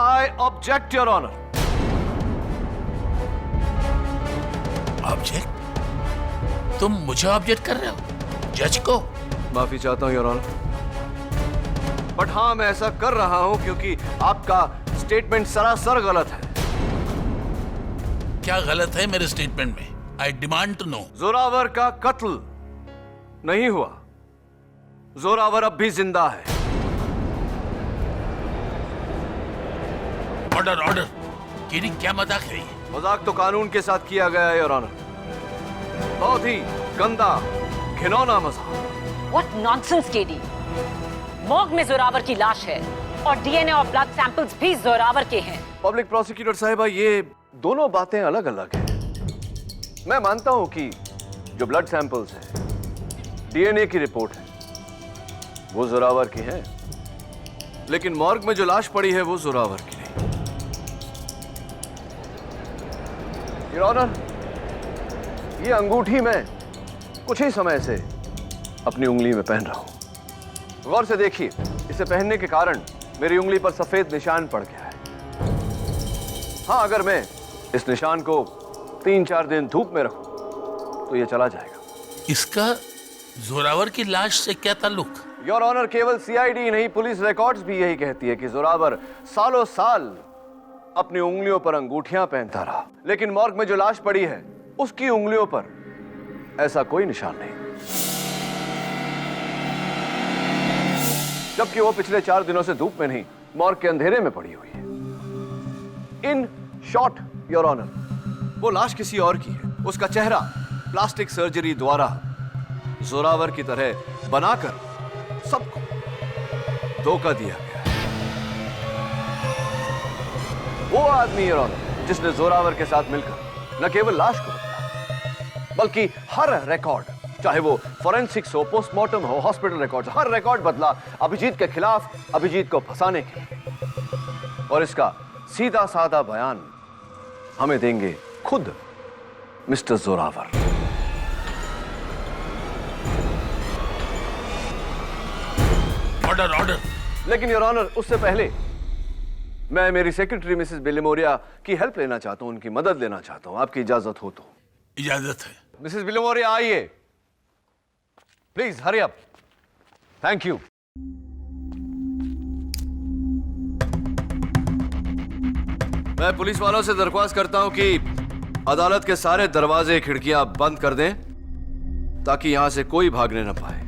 I object your honour. Object? तुम मुझे ऑब्जेक्ट कर रहे हो? जज को? माफी चाहता हूं योर ऑनर, बट हाँ, मैं ऐसा कर रहा हूं क्योंकि आपका स्टेटमेंट सरासर गलत है। क्या गलत है मेरे स्टेटमेंट में? I demand to know. Zoravar का कत्ल नहीं हुआ। जोरावर अब भी जिंदा है। Order, order. केडी, क्या मजाक है ये? मजाक तो कानून के साथ किया गया है योर ऑनर। बहुत ही गंदा, घिनौना मजाक। What nonsense, KD! मॉर्ग में जोरावर की लाश है और डीएनए और ब्लड सैंपल्स भी जोरावर के हैं। पब्लिक प्रोसिक्यूटर साहिबा, ये दोनों बातें अलग अलग हैं। मैं मानता हूं कि जो ब्लड सैंपल्स हैं, डीएनए की रिपोर्ट है, वो जोरावर की है, लेकिन मॉर्ग में जो लाश पड़ी है वो जोरावर की नहीं। योर ऑनर, ये अंगूठी मैं कुछ ही समय से अपनी उंगली में पहन रहा हूं। गौर से देखिए, इसे पहनने के कारण मेरी उंगली पर सफेद निशान पड़ गया है। हाँ, अगर मैं इस निशान को 3-4 दिन धूप में रखूं तो यह चला जाएगा। इसका जोरावर की लाश से क्या ताल्लुक? योर ऑनर, केवल सीआईडी नहीं, पुलिस रिकॉर्ड्स भी यही कहती है कि जोरावर सालों साल अपनी उंगलियों पर अंगूठियां पहनता रहा, लेकिन मॉर्ग में जो लाश पड़ी है उसकी उंगलियों पर ऐसा कोई निशान नहीं, जबकि वो पिछले 4 दिनों से धूप में नहीं, मॉर्ग के अंधेरे में पड़ी हुई है। इन शॉर्ट योर ऑनर, वो लाश किसी और की है। उसका चेहरा प्लास्टिक सर्जरी द्वारा जोरावर की तरह बनाकर सबको धोखा दिया गया है। वो आदमी योर ऑनर जिसने जोरावर के साथ मिलकर न केवल लाश को बदला, बल्कि हर रिकॉर्ड, चाहे वो फॉरेंसिक्स हो, पोस्टमार्टम हो, हॉस्पिटल रिकॉर्ड, हर रिकॉर्ड बदला अभिजीत के खिलाफ, अभिजीत को फंसाने के लिए। और इसका सीधा साधा बयान हमें देंगे खुद मिस्टर जोरावर। Order order. लेकिन योर ऑनर, उससे पहले मैं मेरी सेक्रेटरी मिसेस बिलिमोरिया की हेल्प लेना चाहता हूं, उनकी मदद लेना चाहता हूं, आपकी इजाजत हो तो। इजाजत है। मिसेस बिलिमोरिया, आइए please, hurry up. Thank you. मैं पुलिस वालों से दरख्वास्त करता हूं कि अदालत के सारे दरवाजे खिड़कियां बंद कर दें ताकि यहां से कोई भागने न पाए।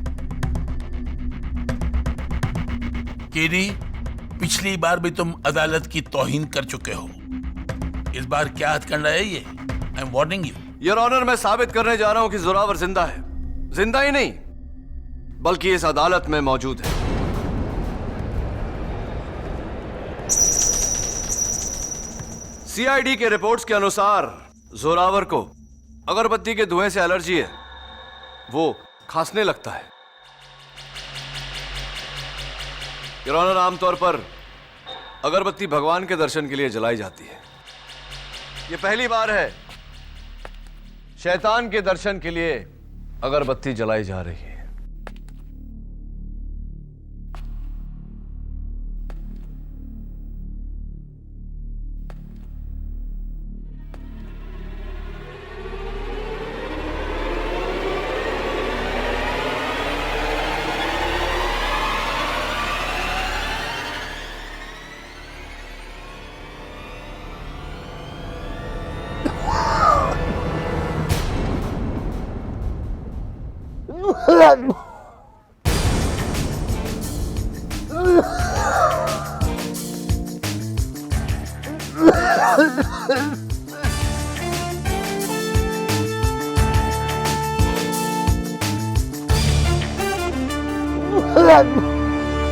केडी, पिछली बार भी तुम अदालत की तौहीन कर चुके हो, इस बार क्या हथकंडा है ये? I am warning you. Your honour, मैं साबित करने जा रहा हूं कि जोरावर जिंदा है। जिंदा ही नहीं, बल्कि इस अदालत में मौजूद है। सीआईडी के रिपोर्ट्स के अनुसार जोरावर को अगरबत्ती के धुएं से एलर्जी है, वो खांसने लगता है। योर ऑनर, आमतौर पर अगरबत्ती भगवान के दर्शन के लिए जलाई जाती है। यह पहली बार है शैतान के दर्शन के लिए अगरबत्ती जलाई जा रही है।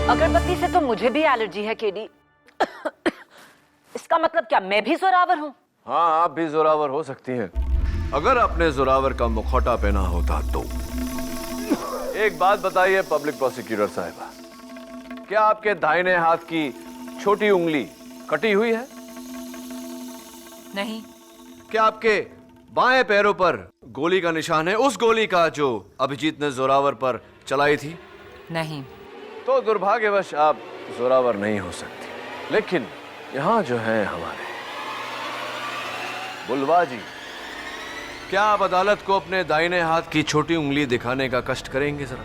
अगरबत्ती से तो मुझे भी एलर्जी है केडी। इसका मतलब क्या मैं भी जोरावर हूँ? हाँ, आप भी जोरावर हो सकती हैं, अगर आपने जोरावर का मुखौटा पहना होता तो। एक बात बताइए पब्लिक प्रोसिक्यूटर साहिबा, क्या आपके दाहिने हाथ की छोटी उंगली कटी हुई है? नहीं। क्या आपके बाएं पैरों पर गोली का निशान है, उस गोली का जो अभिजीत ने जोरावर पर चलाई थी? नहीं। तो दुर्भाग्यवश आप जोरावर नहीं हो सकती। लेकिन यहां जो है हमारे बुलवा जी, क्या आप अदालत को अपने दाहिने हाथ की छोटी उंगली दिखाने का कष्ट करेंगे जरा?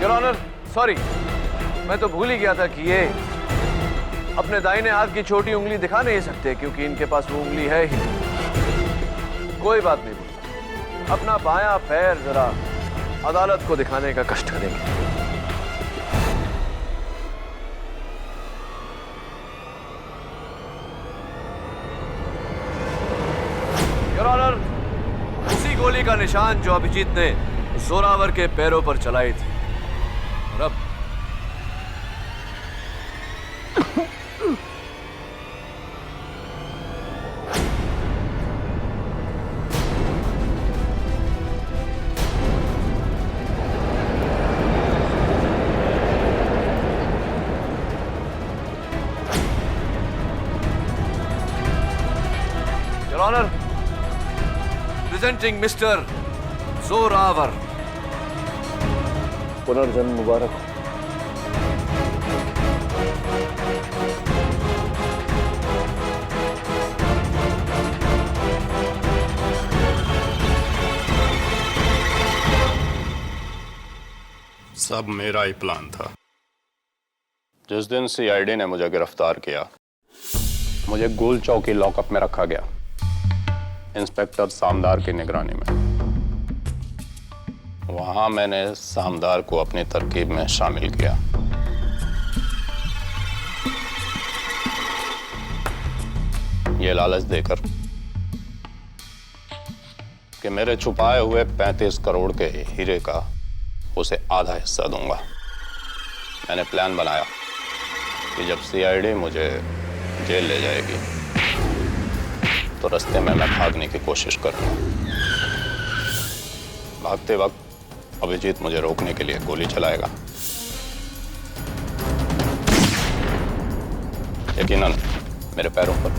योर ऑनर, सॉरी, मैं तो भूल ही गया था कि ये अपने दाहिने हाथ की छोटी उंगली दिखा नहीं सकते क्योंकि इनके पास वो उंगली है ही नहीं। कोई बात नहीं, अपना बायां पैर जरा अदालत को दिखाने का कष्ट करेंगे। गोली का निशान जो अभिजीत ने जोरावर के पैरों पर चलाई थी, और अब Your Honor, presenting Mr. Zorawar. पुनर्जन्म मुबारक हो। सब मेरा ही प्लान था। जिस दिन सीआईडी ने मुझे गिरफ्तार किया, मुझे गोल चौकी लॉकअप में रखा गया, इंस्पेक्टर सामदार की निगरानी में। वहां मैंने सामदार को अपनी तरकीब में शामिल किया। ये लालच देकर कि मेरे छुपाए हुए 35 करोड़ के हीरे का उसे आधा हिस्सा दूंगा। मैंने प्लान बनाया कि जब सीआईडी मुझे जेल ले जाएगी तो रास्ते में मैं भागने की कोशिश करूंगा। भागते वक्त अभिजीत मुझे रोकने के लिए गोली चलाएगा। यकीनन मेरे पैरों पर,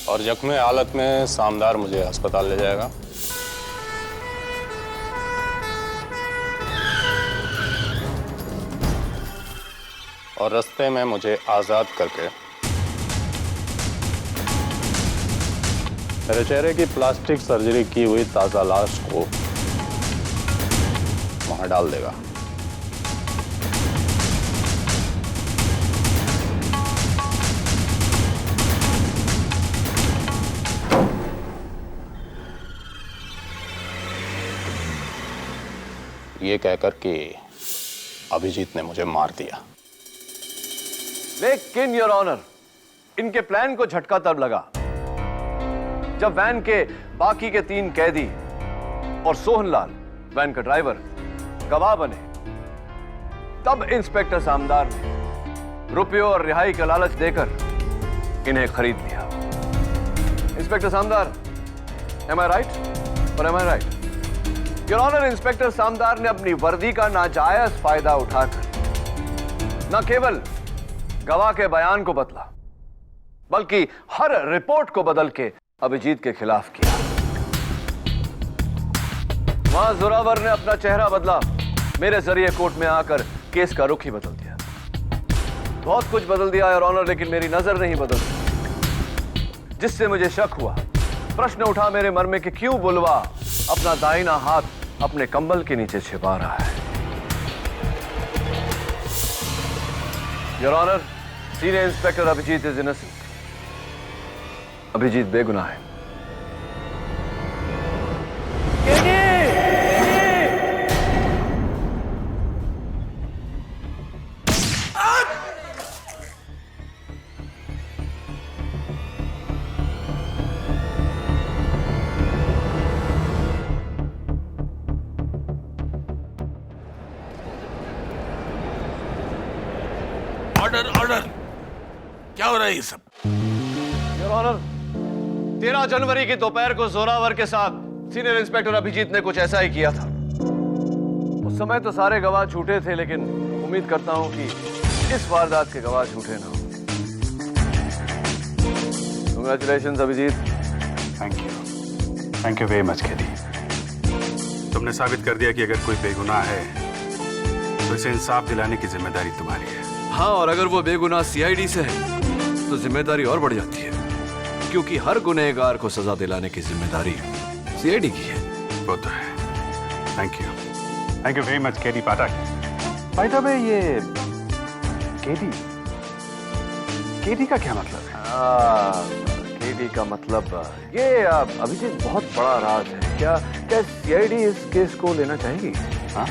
और जख्मी हालत में सामदार मुझे अस्पताल ले जाएगा। और रास्ते में मुझे आजाद करके मेरे चेहरे की प्लास्टिक सर्जरी की हुई ताजा लाश को वहां डाल देगा। ये कहकर कि अभिजीत ने मुझे मार दिया। लेकिन योर ऑनर, इनके प्लान को झटका तब लगा जब वैन के बाकी के 3 कैदी और सोहनलाल, वैन का ड्राइवर, गवाह बने। तब इंस्पेक्टर सामदार ने रुपयों और रिहाई का लालच देकर इन्हें खरीद लिया। Inspector Samdar, am I right और am I right? Your honour, inspector Samdar ने अपनी वर्दी का नाजायज फायदा उठाकर न केवल गवाह के बयान को बदला, बल्कि हर रिपोर्ट को बदल के अभिजीत के खिलाफ किया। वहां जोरावर ने अपना चेहरा बदला, मेरे जरिए कोर्ट में आकर केस का रुख ही बदल दिया। बहुत कुछ बदल दिया योर ऑनर, लेकिन मेरी नजर नहीं बदली, जिससे मुझे शक हुआ। प्रश्न उठा मेरे मन में कि क्यों बुलवा अपना दाहिना हाथ अपने कंबल के नीचे छिपा रहा है। Your honour, senior inspector Abhijeet is innocent. Abhijeet बेगुनाह है। ऑर्डर ऑर्डर, क्या हो रहा है ये सब? योर ऑनर, 13 जनवरी की दोपहर को जोरावर के साथ सीनियर इंस्पेक्टर अभिजीत ने कुछ ऐसा ही किया था। उस समय तो सारे गवाह झूठे थे, लेकिन उम्मीद करता हूं कि इस वारदात के गवाह झूठे ना हो। Congratulations Abhijeet. Thank you very much KD. तुमने साबित कर दिया कि अगर कोई बेगुनाह है तो इसे इंसाफ दिलाने की जिम्मेदारी तुम्हारी है। हाँ, और अगर वो बेगुनाह सीआईडी से है तो जिम्मेदारी और बढ़ जाती है, क्योंकि हर गुनहगार को सजा दिलाने की जिम्मेदारी सीआईडी की है। वो तो है। Thank you very much KD Pathak. By the way, ये केडी का क्या मतलब है? केडी का मतलब ये अभिजीत बहुत बड़ा राज है। क्या सीआईडी इस केस को लेना चाहेगी? हाँ?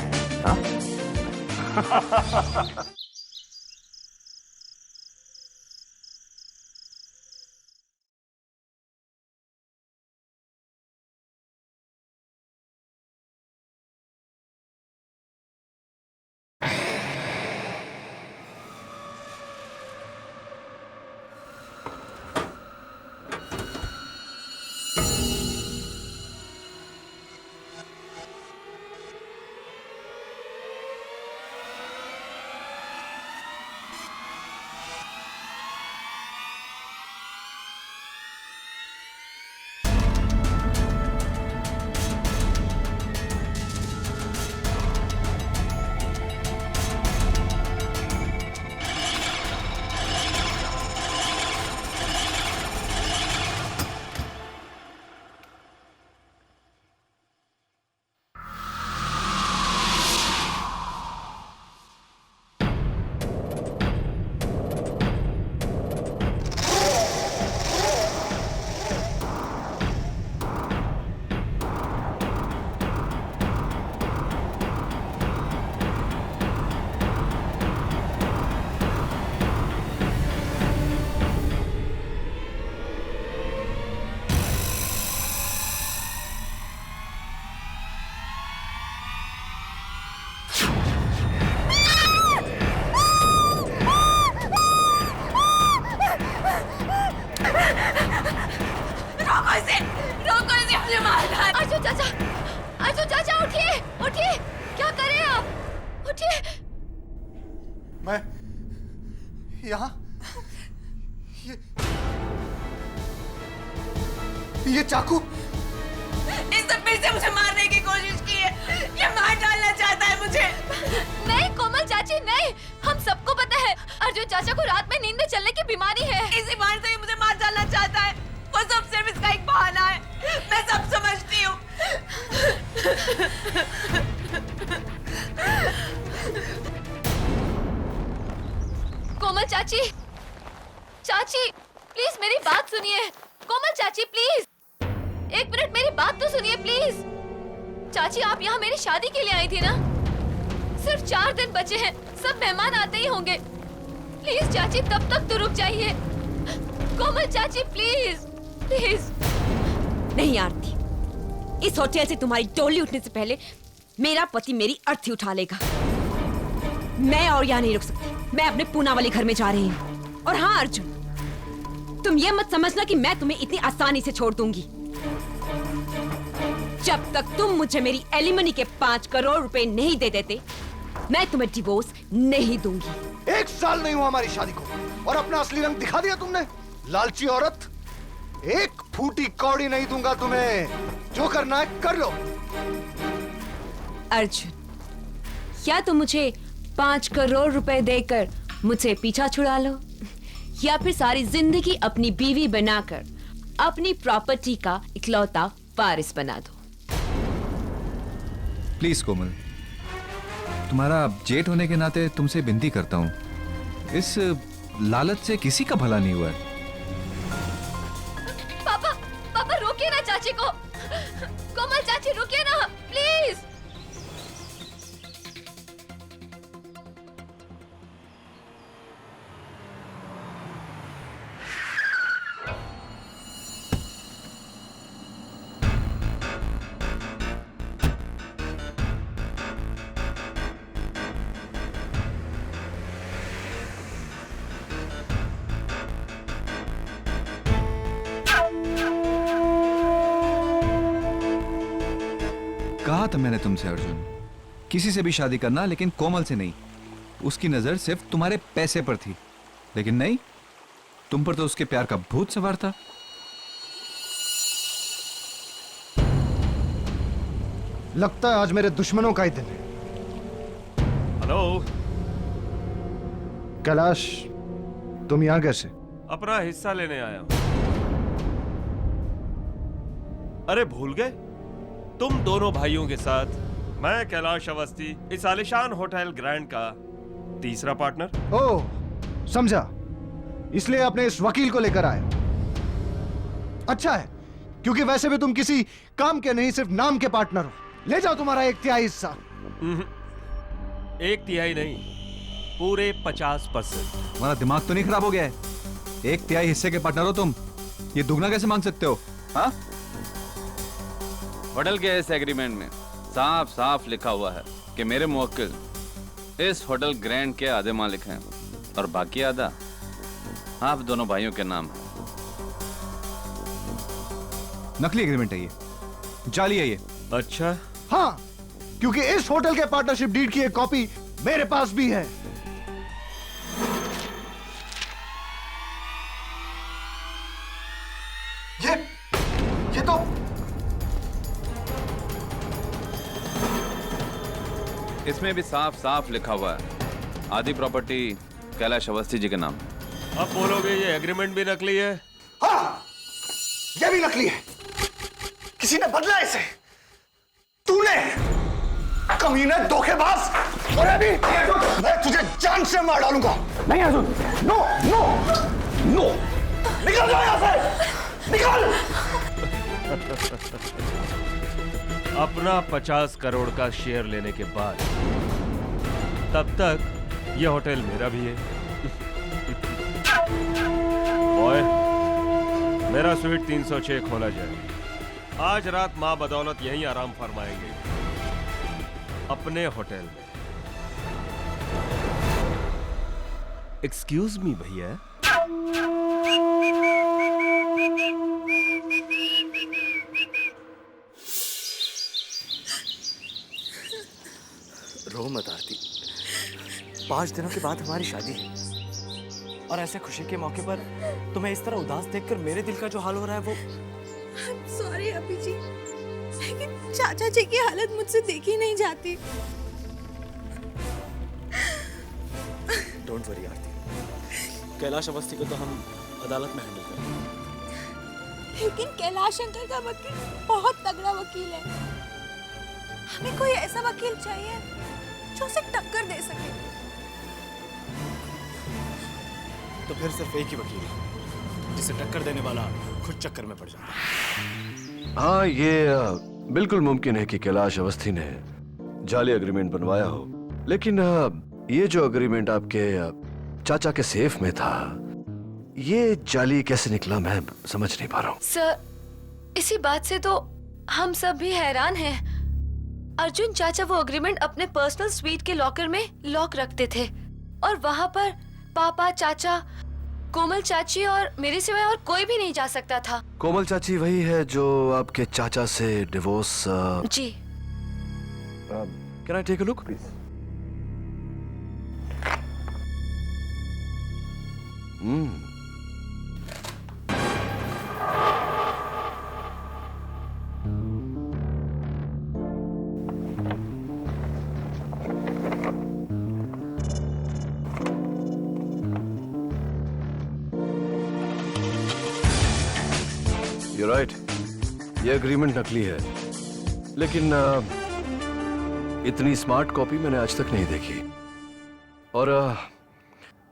चाचा उठिए, उठिए, क्या कर रहे हैं आप? उठिए। मैं यहाँ ये चाकू, इसने फिर से मुझे मारने की कोशिश की है। ये मार डालना चाहता है मुझे। नहीं कोमल चाची नहीं, हम सबको पता है अर्जुन चाचा को रात में नींद में चलने की बीमारी है। इसी बहाने से मुझे मार डालना चाहता है। वो सब सिर्फ इसका एक बहाना है, मैं सब समझती हूँ। कोमल चाची, चाची प्लीज मेरी बात सुनिए। कोमल चाची प्लीज, एक मिनट मेरी बात तो सुनिए प्लीज। चाची आप यहाँ मेरी शादी के लिए आई थी ना? सिर्फ 4 दिन बचे हैं, सब मेहमान आते ही होंगे। प्लीज चाची तब तक तो रुक जाइए। कोमल चाची प्लीज, प्लीज। नहीं आरती, इस होटल से तुम्हारी डोली उठने से पहले मेरा पति मेरी अर्थी उठा लेगा। मैं और यहाँ नहीं रुक सकती, मैं अपने पूना वाले घर में जा रही हूँ। और हाँ अर्जुन, तुम ये मत समझना कि मैं तुम्हें इतनी आसानी से छोड़ दूंगी। जब तक तुम मुझे मेरी एलिमनी के 5 करोड़ रुपए नहीं दे देते, मैं तुम्हें डिवोर्स नहीं दूंगी। 1 साल नहीं हुआ हमारी शादी को और अपना असली रंग दिखा दिया तुमने, लालची औरत। 1 फूटी कौड़ी नहीं दूंगा तुम्हें, जो करना है कर लो। अर्जुन, या तुम मुझे 5 करोड़ रुपए देकर मुझसे पीछा छुड़ा लो, या फिर सारी जिंदगी अपनी बीवी बनाकर अपनी प्रॉपर्टी का इकलौता वारिस बना दो। प्लीज कोमल, तुम्हारा जेठ होने के नाते तुमसे विनती करता हूँ, इस लालच से किसी का भला नहीं हुआ है। पापा, पापा रोकिए ना चाची को। कोमल चाची रुकिए ना प्लीज। कहा था मैंने तुमसे अर्जुन, किसी से भी शादी करना लेकिन कोमल से नहीं। उसकी नजर सिर्फ तुम्हारे पैसे पर थी, लेकिन नहीं, तुम पर तो उसके प्यार का भूत सवार था। लगता है आज मेरे दुश्मनों का ही दिन है। हेलो कैलाश, तुम यहां कैसे? अपना हिस्सा लेने आया हूं। अरे भूल गए, तुम दोनों भाइयों के साथ मैं कैलाश अवस्थी इस आलिशान होटल ग्रैंड का तीसरा पार्टनर। ओह समझा, इसलिए अपने इस वकील को लेकर आए। अच्छा है, क्योंकि वैसे भी तुम किसी काम के नहीं, सिर्फ नाम के पार्टनर हो। ले जाओ तुम्हारा 1/3 हिस्सा। 1/3 नहीं, पूरे 50%। तुम्हारा दिमाग तो नहीं खराब हो गया है? 1/3 हिस्से के पार्टनर हो तुम, ये दुगना कैसे मांग सकते हो? हाँ, होटल के इस एग्रीमेंट में साफ साफ लिखा हुआ है कि मेरे मुवक्किल इस होटल ग्रैंड के आधे मालिक हैं और बाकी आधा आप दोनों भाइयों के नाम है। नकली एग्रीमेंट है ये, जाली है ये। अच्छा हाँ, क्योंकि इस होटल के पार्टनरशिप डीड की एक कॉपी मेरे पास भी है। ये तो इसमें भी साफ साफ लिखा हुआ है आधी प्रॉपर्टी कैलाश अवस्थी जी के नाम। अब बोलोगे ये एग्रीमेंट भी नकली है? हाँ, ये भी नकली है। किसी ने बदला इसे। तूने, कमीने, धोखेबाज। और अभी मैं तुझे जान से मार डालूंगा। नहीं अर्जुन, नो नो नो, निकल जाओ यहाँ से, निकल। अपना 50 करोड़ का शेयर लेने के बाद तब तक यह होटल मेरा भी है। ओए, मेरा स्वीट 306 खोला जाए। आज रात मां बदौलत यहीं आराम फरमाएंगे, अपने होटल में। एक्सक्यूज मी भैया। रो मत आरती। 5 दिनों के बाद हमारी शादी है और ऐसे खुशी के मौके पर तुम्हें इस तरह उदास देखकर मेरे दिल का जो हाल हो रहा है वो। सॉरी अभी जी, लेकिन चाचा जी की हालत मुझसे देखी नहीं जाती। डोंट वरी आरती, कैलाश अवस्थी को तो हम अदालत में हैंडल करेंगे। लेकिन कैलाश अंकल का वकील बहुत तगड़ा वकील है। हमें कोई ऐसा वकील चाहिए जो उसे टक्कर दे सके। तो फिर सिर्फ एक ही वकील है जिसे टक्कर देने वाला खुद चक्कर में पड़ जाता है। हाँ, ये बिल्कुल मुमकिन है कि कैलाश अवस्थी ने जाली एग्रीमेंट बनवाया हो, लेकिन ये जो एग्रीमेंट आपके चाचा के सेफ में था, ये जाली कैसे निकला मैं समझ नहीं पा रहा हूँ। सर, इसी बात से तो हम सब भी हैरान हैं। अर्जुन चाचा वो एग्रीमेंट अपने पर्सनल स्वीट के लॉकर में लॉक रखते थे और वहाँ पर पापा, चाचा, कोमल चाची और मेरे सिवाय और कोई भी नहीं जा सकता था। कोमल चाची वही है जो आपके चाचा से डिवोर्स? जी। Can I take a look please? You're right. ये एग्रीमेंट नकली है, लेकिन इतनी स्मार्ट कॉपी मैंने आज तक नहीं देखी। और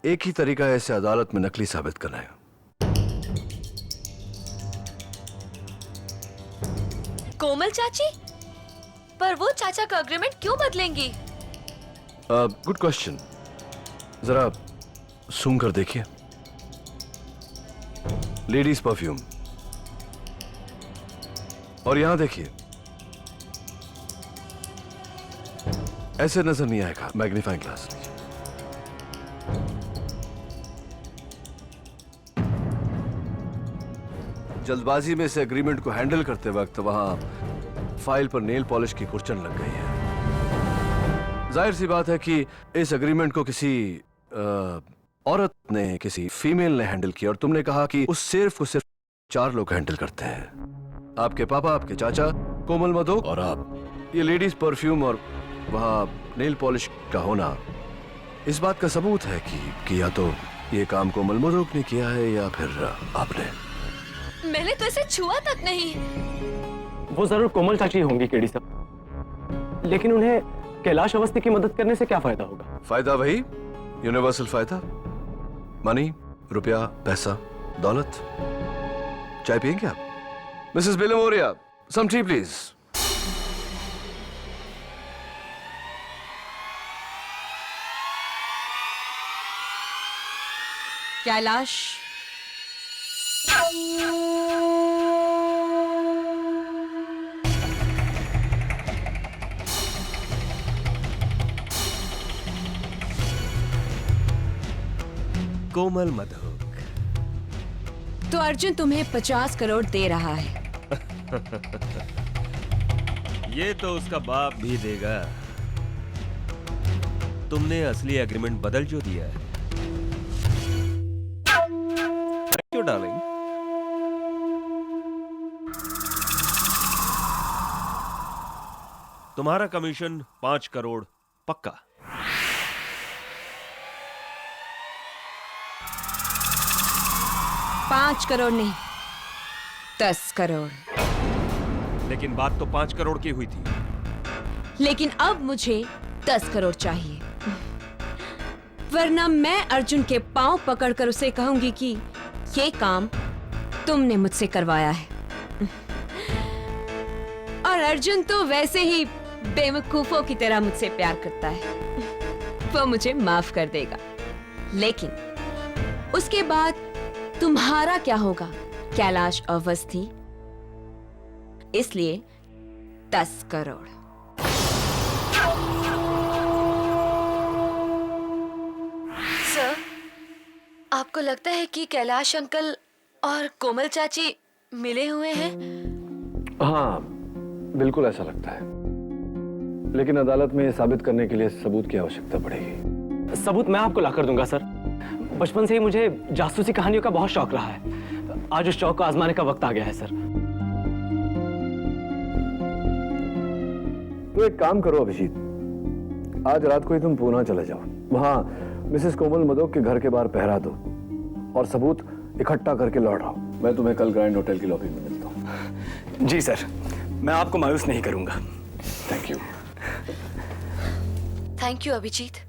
एक ही तरीका है इसे अदालत में नकली साबित करना है। कोमल चाची? पर वो चाचा का एग्रीमेंट क्यों बदलेंगी? Good question. जरा सूंघ कर देखिए। Ladies perfume. और यहां देखिए, ऐसे नजर नहीं आएगा। मैग्नीफाइंग ग्लास लीजिए। जल्दबाजी में इस एग्रीमेंट को हैंडल करते वक्त वहां फाइल पर नेल पॉलिश की कुर्चन लग गई है। जाहिर सी बात है कि इस एग्रीमेंट को किसी औरत ने, किसी फीमेल ने हैंडल किया, और तुमने कहा कि उस सेफ को सिर्फ 4 लोग हैंडल करते हैं। आपके पापा, आपके चाचा, कोमल मधोक और आप। ये लेडीज परफ्यूम और वहां नेल पॉलिश का होना इस बात का सबूत है कि या तो ये काम कोमल मधोक ने किया है या फिर आपने। मैंने तो इसे छुआ तक नहीं। वो जरूर कोमल चाची होंगी केडी साहब, लेकिन उन्हें कैलाश अवस्थी की मदद करने से क्या फायदा होगा? फायदा वही यूनिवर्सल फायदा, मनी, रुपया, पैसा, दौलत। चाय पियेंगे आप? Mrs Belimoria, some tea please. Kailash, Komal Madhok. तो अर्जुन तुम्हें 50 करोड़ दे रहा है। ये तो उसका बाप भी देगा। तुमने असली एग्रीमेंट बदल जो दिया है। Thank you darling. तुम्हारा कमीशन 5 करोड़ पक्का। $5 करोड़ नहीं, 10 करोड़। लेकिन बात तो 5 करोड़ की हुई थी। लेकिन अब मुझे 10 करोड़ चाहिए, वरना मैं अर्जुन के पांव पकड़कर उसे कहूंगी कि ये काम तुमने मुझसे करवाया है। और अर्जुन तो वैसे ही बेवकूफों की तरह मुझसे प्यार करता है, वो मुझे माफ कर देगा। लेकिन उसके बाद तुम्हारा क्या होगा कैलाश अवस्थी? इसलिए 10 करोड़। सर, आपको लगता है कि कैलाश अंकल और कोमल चाची मिले हुए हैं? हाँ, बिल्कुल ऐसा लगता है। लेकिन अदालत में ये साबित करने के लिए सबूत की आवश्यकता पड़ेगी। सबूत मैं आपको ला कर दूंगा सर। बचपन से ही मुझे जासूसी कहानियों का बहुत शौक रहा है। आज उस शौक को आजमाने का वक्त आ गया है सर। तो एक काम करो अभिजीत, आज रात को ही तुम पूना चले जाओ, वहां मिसेस कोमल मदोक के घर के बाहर पहरा दो और सबूत इकट्ठा करके लौट आओ। मैं तुम्हें कल ग्रैंड होटल की लॉबी में मिलता हूँ। जी सर, मैं आपको मायूस नहीं करूंगा। Thank you. Thank you Abhijeet.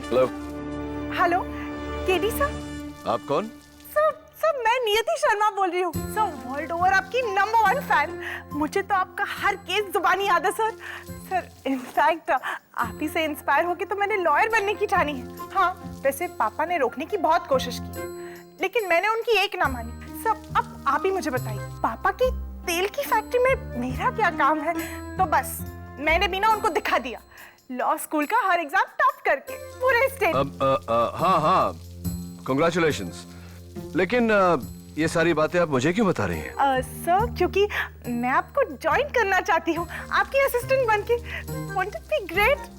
Hello. Hello KD sir. आप कौन? सर मैं नियति शर्मा बोल रही हूँ सर, वर्ल्ड ओवर आपकी नंबर 1 फैन। मुझे तो आपका हर केस जुबानी याद है सर इनफैक्ट आप ही से इंस्पायर होके तो मैंने लॉयर बनने की ठानी है। हाँ वैसे पापा ने रोकने की बहुत कोशिश की लेकिन मैंने उनकी एक ना मानी। सर अब आप ही मुझे बताइए, पापा की तेल की फैक्ट्री में मेरा क्या काम है? तो बस मैंने भी ना उनको दिखा दिया, लॉ स्कूल का हर एग्जाम टॉप करके पूरे स्टेट। हाँ कांग्रेचुलेशंस। लेकिन ये सारी बातें आप मुझे क्यों बता रही हैं? सर क्योंकि मैं आपको ज्वाइन करना चाहती हूँ आपकी असिस्टेंट बनके। Won't it be great?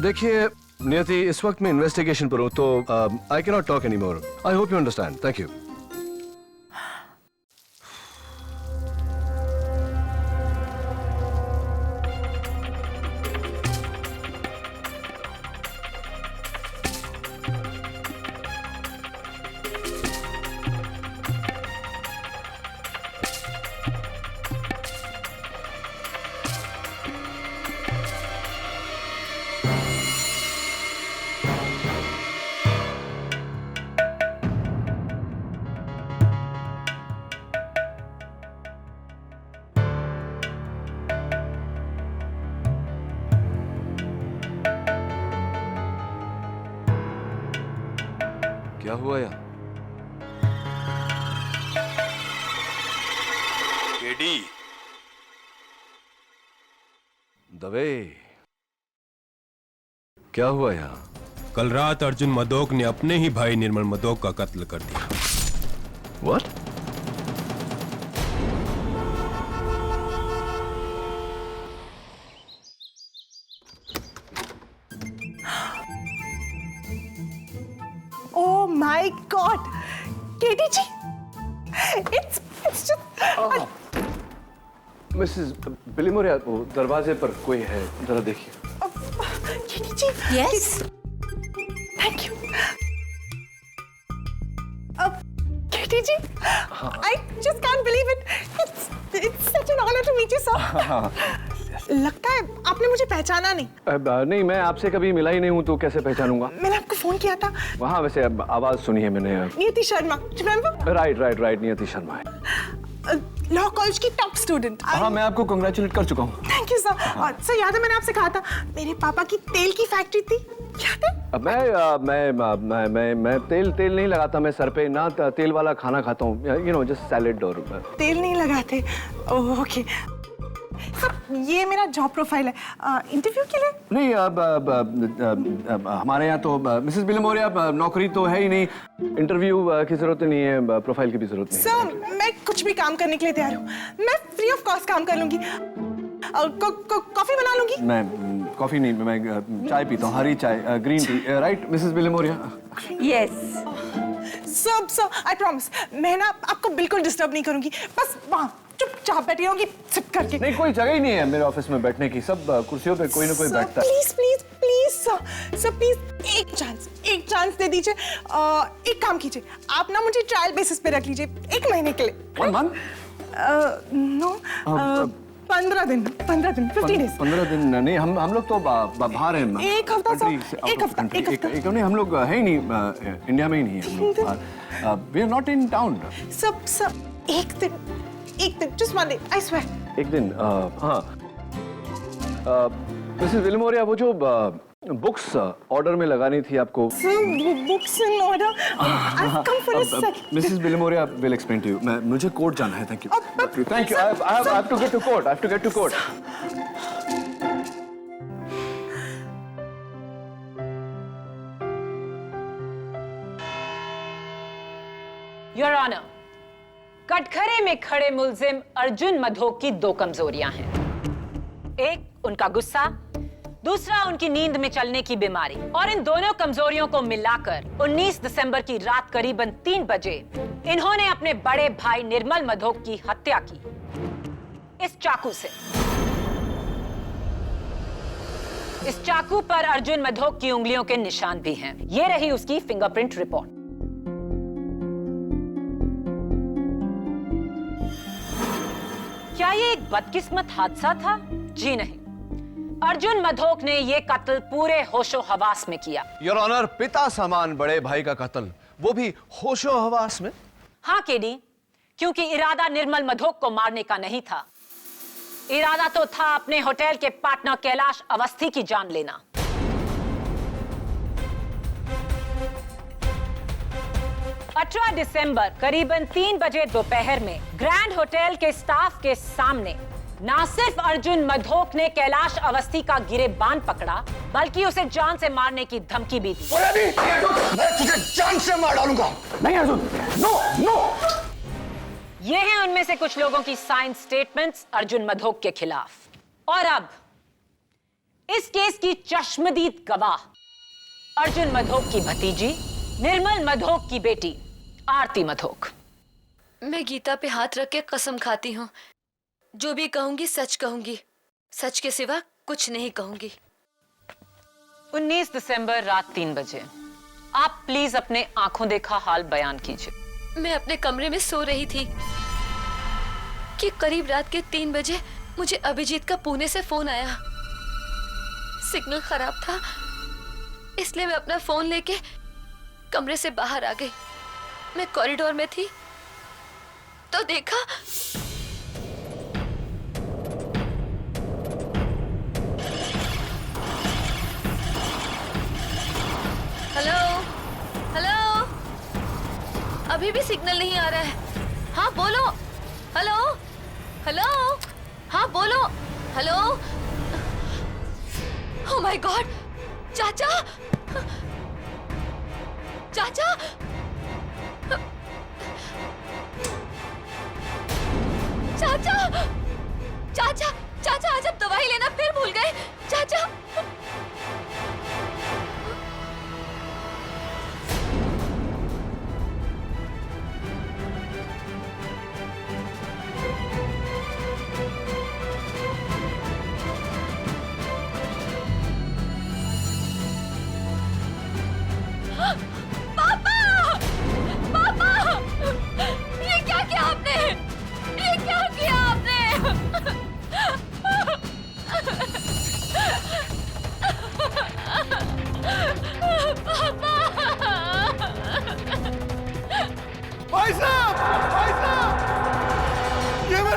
देखिए नियति, इस वक्त मैं इन्वेस्टिगेशन पर हूँ तो I can not talk any more. I hope you understand. Thank you. क्या हुआ यार? केडी दवे, क्या हुआ यहाँ? कल रात अर्जुन मदोक ने अपने ही भाई निर्मल मदोक का कत्ल कर दिया। What? Oh my God, KD ji, it's just. Mrs Bilimoria, वो दरवाजे पर कोई है, जरा देखिए। KD ji, Yes. Thank you. KD ji, I just can't believe it. It's such an honor to meet you, sir. लगता है आपने मुझे पहचाना नहीं। नहीं, मैं आपसे कभी मिला ही नहीं हूँ तो कैसे पहचानूंगा? मैंने आपको फोन किया था। वहाँ वैसे आवाज सुनी है मैंने। नियति शर्मा, remember? राइट, नियति शर्मा है। लॉ कॉलेज की टॉप स्टूडेंट। हाँ, मैं आपको कांग्रेचुलेट कर चुका हूँ। Thank you sir. और सर याद है मैंने आपसे कहा था मेरे पापा की तेल की फैक्ट्री थी, याद है? मैं तेल नहीं लगाता, मैं सर पे ना तेल वाला खाना खाता हूँ, जस्ट सैलेड। और तेल नहीं लगाते? ओके सर, ये मेरा जॉब प्रोफाइल है इंटरव्यू के लिए। नहीं, हमारे यहाँ तो मिसेस बिलिमोरिया नौकरी तो है ही नहीं, इंटरव्यू की जरूरत नहीं है, प्रोफाइल की भी जरूरत नहीं। सर मैं कुछ भी काम करने के लिए तैयार हूँ, मैं फ्री ऑफ कॉस्ट काम कर लूंगी। कॉफी बना लूंगी। मैं कॉफी नहीं, मैं चाय पीता हूँ, हरी चाय, green tea. Right Mrs Bilimoria? Yes sir, I promise मैं ना आपको बिल्कुल डिस्टर्ब नहीं करूंगी, बस वहाँ चुपचाप बैठी रहूंगी सिप करके। नहीं, कोई जगह ही नहीं है मेरे ऑफिस में बैठने की, सब कुर्सियों पे कोई ना कोई बैठता है। प्लीज सर प्लीज एक चांस दे दीजिए। एक काम कीजिए, आप ना मुझे ट्रायल बेसिस पे रख लीजिए 1 महीने के लिए। 1 month? नो, 15 दिन 15 days। 15 दिन नहीं, हम लोग तो बाहर हैं। एक हफ्ता सर, एक हफ्ता। नहीं, हम लोग है ही नहीं, इंडिया में ही नहीं है। We are not in town. सब एक दिन just one day, I swear। एक दिन, हाँ। मिसेस विल्मोरिया, वो जो बुक्स ऑर्डर में लगानी थी आपको। Books in order. I've come for a second। Mrs Wilmoria will explain to you. मुझे कोर्ट जाना है। Thank you. Thank you. I have to get to court। I have to get to court। Your honour, कटघरे में खड़े मुल्जिम अर्जुन मधोक की दो कमजोरियां हैं। एक उनका गुस्सा, दूसरा उनकी नींद में चलने की बीमारी। और इन दोनों कमजोरियों को मिलाकर 19 दिसंबर की रात करीबन 3 बजे इन्होंने अपने बड़े भाई निर्मल मधोक की हत्या की, इस चाकू से। इस चाकू पर अर्जुन मधोक की उंगलियों के निशान भी हैं। ये रही उसकी फिंगरप्रिंट रिपोर्ट। क्या ये एक बदकिस्मत हादसा था? जी नहीं, अर्जुन मधोक ने ये कत्ल पूरे होशो हवास में किया। योर ऑनर, पिता समान बड़े भाई का कत्ल, वो भी होशो हवास में। हाँ केडी, क्योंकि इरादा निर्मल मधोक को मारने का नहीं था। इरादा तो था अपने होटल के पार्टनर कैलाश अवस्थी की जान लेना। दिसंबर करीबन 3 बजे दोपहर में ग्रैंड होटल के स्टाफ के सामने न सिर्फ अर्जुन मधोक ने कैलाश अवस्थी का गिरेबान पकड़ा, बल्कि उसे जान से मारने की धमकी भी दी। मैं तुझे जान से मार डालूंगा। नहीं अर्जुन, नो नो। ये हैं उनमें से कुछ लोगों की साइन स्टेटमेंट्स अर्जुन मधोक के खिलाफ। और अब इस केस की चश्मदीद गवाह अर्जुन मधोक की भतीजी निर्मल मधोक की बेटी आरती मधोक। मैं गीता पे हाथ रख के कसम खाती हूँ, जो भी कहूंगी सच कहूंगी, सच के सिवा कुछ नहीं कहूंगी। 19 दिसंबर रात 3 बजे आप प्लीज अपने आंखों देखा हाल बयान कीजिए। मैं अपने कमरे में सो रही थी कि करीब रात के 3 बजे मुझे अभिजीत का पुणे से फोन आया। सिग्नल खराब था, इसलिए मैं अपना फोन लेके कमरे से बाहर आ गई। मैं कॉरिडोर में थी तो देखा हेलो हेलो, अभी भी सिग्नल नहीं आ रहा है। हाँ बोलो। हेलो हेलो, हाँ बोलो। हेलो। ओह माय गॉड, चाचा चाचा चाचा चाचा चाचा, आज आप दवाई लेना फिर भूल गए। चाचा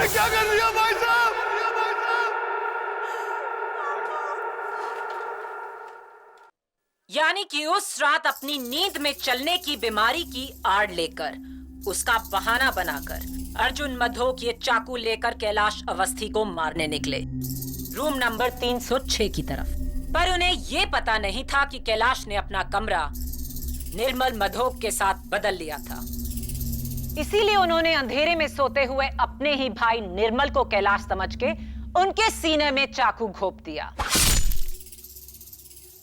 क्या कर दिया भाई साहब? यानी कि उस रात अपनी नींद में चलने की बीमारी की आड़ लेकर, उसका बहाना बनाकर अर्जुन मधोक ये चाकू लेकर कैलाश अवस्थी को मारने निकले, रूम नंबर 306 की तरफ। पर उन्हें ये पता नहीं था कि कैलाश ने अपना कमरा निर्मल मधोक के साथ बदल लिया था। इसीलिए उन्होंने अंधेरे में सोते हुए अपने ही भाई निर्मल को कैलाश समझ के उनके सीने में चाकू घोंप दिया।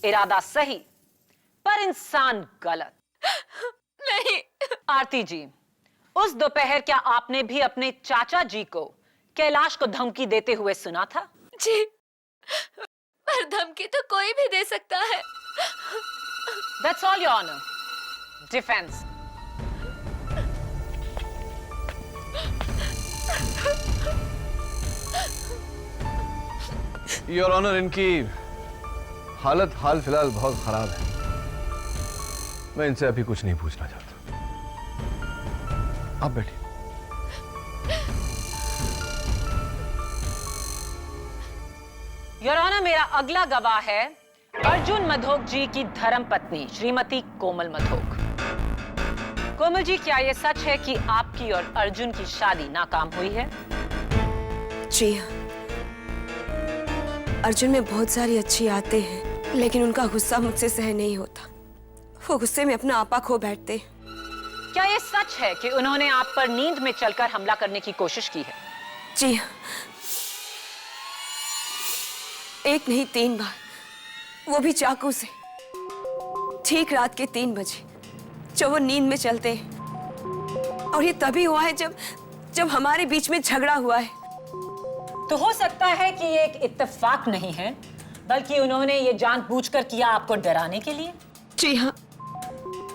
इरादा सही पर इंसान गलत। नहीं। आरती जी, उस दोपहर क्या आपने भी अपने चाचा जी को कैलाश को धमकी देते हुए सुना था? जी, पर धमकी तो कोई भी दे सकता है। That's all, Your Honor. Defense. Your honour, इनकी हालत हाल फिलहाल बहुत खराब है। मैं इनसे अभी कुछ नहीं पूछना चाहता। आप बैठिए। योर ऑनर, मेरा अगला गवाह है अर्जुन मधोक जी की धर्मपत्नी श्रीमती कोमल मधोक। कोमल जी, क्या यह सच है कि आपकी और अर्जुन की शादी नाकाम हुई है? जी हाँ, अर्जुन में बहुत सारी अच्छी आदतें हैं, लेकिन उनका गुस्सा मुझसे सह नहीं होता। वो गुस्से में अपना आपा खो बैठते। क्या यह सच है कि उन्होंने आप पर नींद में चलकर हमला करने की कोशिश की है? जी हाँ, एक नहीं 3 बार, वो भी चाकू से। ठीक रात के 3 बजे जब वो नींद में चलते हैं। और ये तभी हुआ है जब हमारे बीच में झगड़ा हुआ है। तो हो सकता है कि ये एक इत्तेफाक नहीं है, बल्कि उन्होंने ये जानबूझकर किया आपको डराने के लिए। जी हाँ,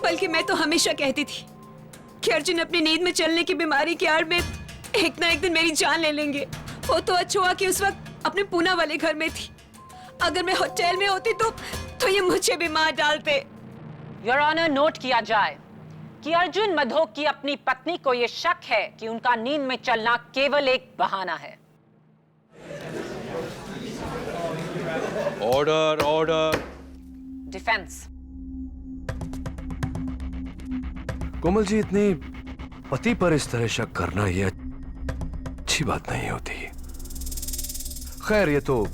बल्कि मैं तो हमेशा कहती थी कि अर्जुन अपनी नींद में चलने की बीमारी की आड़ में एक ना एक दिन मेरी जान ले लेंगे। वो तो अच्छा हुआ कि उस वक्त अपने पूना वाले घर में थी। अगर मैं होटल में होती तो ये मुझे भी मार डालते। योर ऑनर, नोट किया जाए कि अर्जुन मधोक की अपनी पत्नी को यह शक है कि उनका नींद में चलना केवल एक बहाना है। Order, order. Defence. Komal ji, इतनी पति पर इस तरह शक करना ये अच्छी बात नहीं होती। खैर, ये तो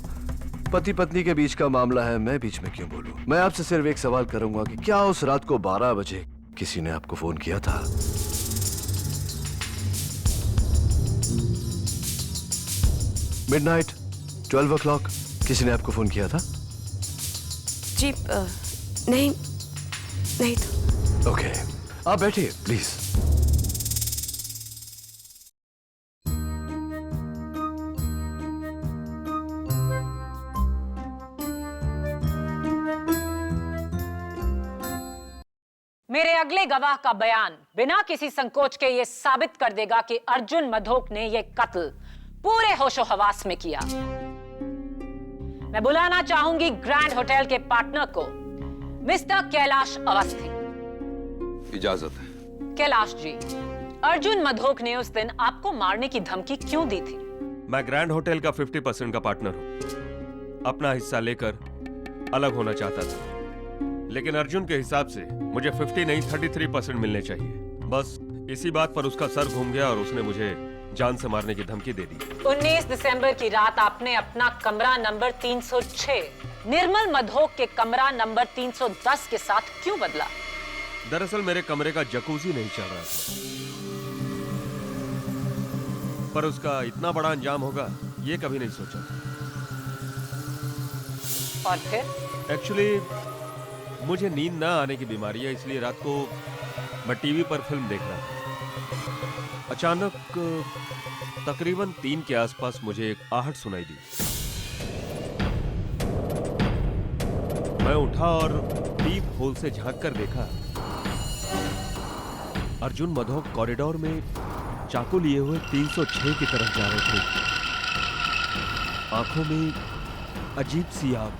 पति पत्नी के बीच का मामला है, मैं बीच में क्यों बोलूं। मैं आपसे सिर्फ एक सवाल करूंगा कि क्या उस रात को 12 बजे किसी ने आपको फोन किया था? मिडनाइट 12 o'clock किसी ने आपको फोन किया था? जी नहीं तो। ओके, आप बैठिए प्लीज। मेरे अगले गवाह का बयान बिना किसी संकोच के यह साबित कर देगा कि अर्जुन मधोक ने यह कत्ल पूरे होशो हवास में किया। मैं बुलाना चाहूंगी ग्रैंड होटल के पार्टनर को, मिस्टर कैलाश अवस्थी। इजाजत है। कैलाश जी, अर्जुन मधोक ने उस दिन आपको मारने की धमकी क्यों दी थी? मैं ग्रैंड होटल का 50% का पार्टनर हूं। अपना हिस्सा लेकर अलग होना चाहता था, लेकिन अर्जुन के हिसाब से मुझे 50 नहीं 33% मिलने चाहिए। बस इसी बात पर उसका सर घूम गया और उसने मुझे जान से मारने की धमकी दे दी। 19 दिसंबर की रात आपने अपना कमरा नंबर 306 निर्मल मधोक के कमरा नंबर 310 के साथ क्यों बदला? दरअसल मेरे कमरे का जकूजी नहीं चल रहा था, पर उसका इतना बड़ा अंजाम होगा ये कभी नहीं सोचा था। और फिर? एक्चुअली मुझे नींद ना आने की बीमारी है, इसलिए रात को मैं टीवी पर फिल्म देख रहा था। अचानक तकरीबन 3 के आसपास मुझे एक आहट सुनाई दी। मैं उठा और पीप होल से झांक कर देखा, अर्जुन मधोक कॉरिडोर में चाकू लिए हुए 306 की तरफ जा रहे थे। आंखों में अजीब सी आग।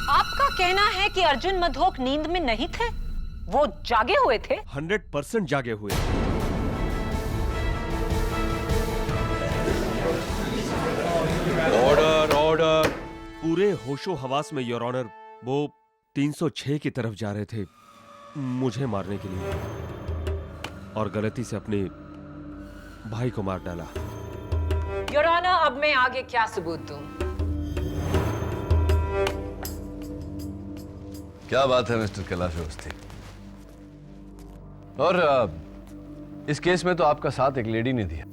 आपका कहना है कि अर्जुन मधोक नींद में नहीं थे, वो जागे हुए थे? 100% जागे हुए। Order, order. पूरे होशो हवास में योर ऑनर, वो 306 की तरफ जा रहे थे मुझे मारने के लिए, और गलती से अपने भाई को मार डाला। योर ऑनर, अब मैं आगे क्या सबूत दूं? क्या बात है मिस्टर कैलाश अवस्थी। और इस केस में तो आपका साथ एक लेडी ने दिया,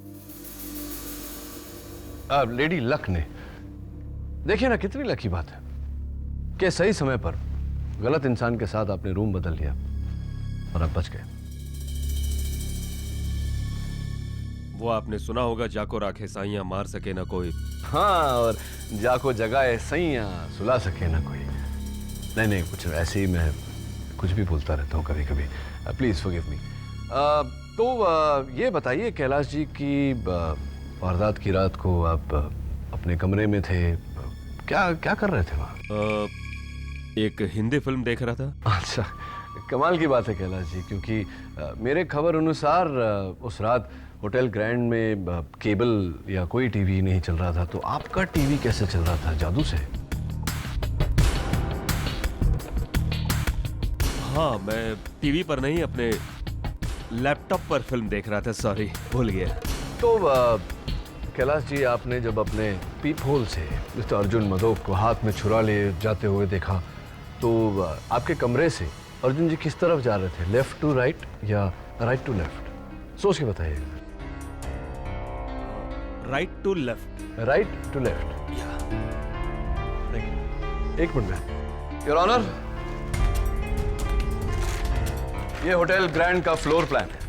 लेडी लक ने। देखिए ना, कितनी लकी बात है कि सही समय पर गलत इंसान के साथ आपने रूम बदल लिया और आप बच गए। वो आपने सुना होगा, जाको राखे साइयां मार सके ना कोई। हाँ, और जाको जगाए सैयां सुला सके ना कोई। नहीं, कुछ ऐसे ही मैं कुछ भी बोलता रहता हूँ कभी कभी। Please forgive me. ये बताइए कैलाश जी की वारदात की रात को आप अपने कमरे में थे, क्या क्या कर रहे थे वहाँ? एक हिंदी फिल्म देख रहा था। अच्छा, कमाल की बात है कैलाश जी, क्योंकि मेरे खबर अनुसार उस रात होटल ग्रैंड में केबल या कोई टीवी नहीं चल रहा था, तो आपका टीवी कैसे चल रहा था? जादू से? हाँ, मैं टीवी पर नहीं अपने लैपटॉप पर फिल्म देख रहा था। सॉरी, भूल गया। तो कैलाश जी, आपने जब अपने पीप होल से मिस्टर अर्जुन मदोक को हाथ में छुरा ले जाते हुए देखा, तो आपके कमरे से अर्जुन जी किस तरफ जा रहे थे? लेफ्ट टू राइट या राइट टू लेफ्ट? सोच के बताइए। Right to left. Right to left. एक मिनट में। योर ऑनर, ये होटल ग्रैंड का फ्लोर प्लान है।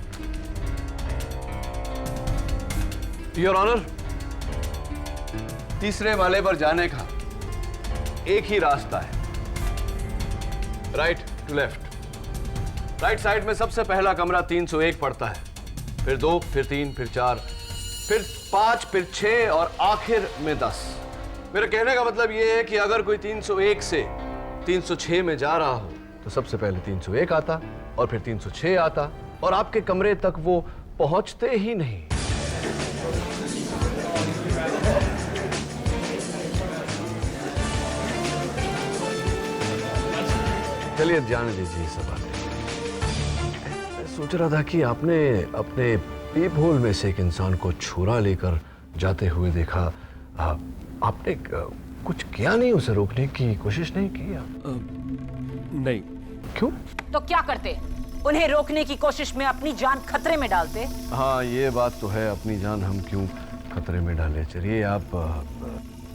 योर ऑनर, तीसरे माले पर जाने का एक ही रास्ता है, right to left. Right side में सबसे पहला कमरा 301 पड़ता है, फिर 2, फिर 3, फिर 4, फिर 5, फिर 6 और आखिर में 10। मेरे कहने का मतलब यह है कि अगर कोई 301 से 306 में जा रहा हो तो सबसे पहले 301 आता और फिर 306 आता, और आपके कमरे तक वो पहुंचते ही नहीं। चलिए जाने दीजिए सब बातें। मैं सोच रहा था कि आपने अपने पीप होल में से एक इंसान को छुरा लेकर जाते हुए देखा, आपने कुछ किया नहीं? उसे रोकने की कोशिश नहीं की आप? नहीं। क्यों? तो क्या करते? उन्हें रोकने की कोशिश में अपनी जान खतरे में डालते। हाँ, ये बात तो है, अपनी जान हम क्यों खतरे में डाले। चलिए, आप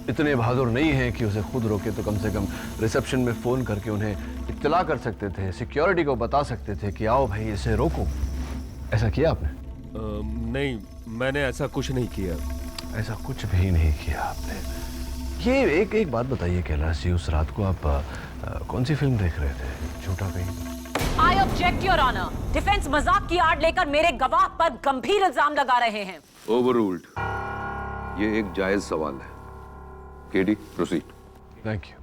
इतने बहादुर नहीं हैं कि उसे खुद रोके, तो कम से कम रिसेप्शन में फोन करके उन्हें इत्तला कर सकते थे, सिक्योरिटी को बता सकते थे कि आओ भाई इसे रोको। ऐसा किया आपने? नहीं, मैंने ऐसा कुछ नहीं किया। ऐसा कुछ भी नहीं किया आपने? ये एक बात बताइए कैलाश जी, उस रात को आप कौन सी फिल्म देख रहे थे? झूठा कहीं? I object your honour. Defence मजाक की आड़ लेकर मेरे गवाह पर गंभीर इल्जाम लगा रहे हैं। ओवररूल्ड। ये एक जायज सवाल है। KD, proceed. Thank you.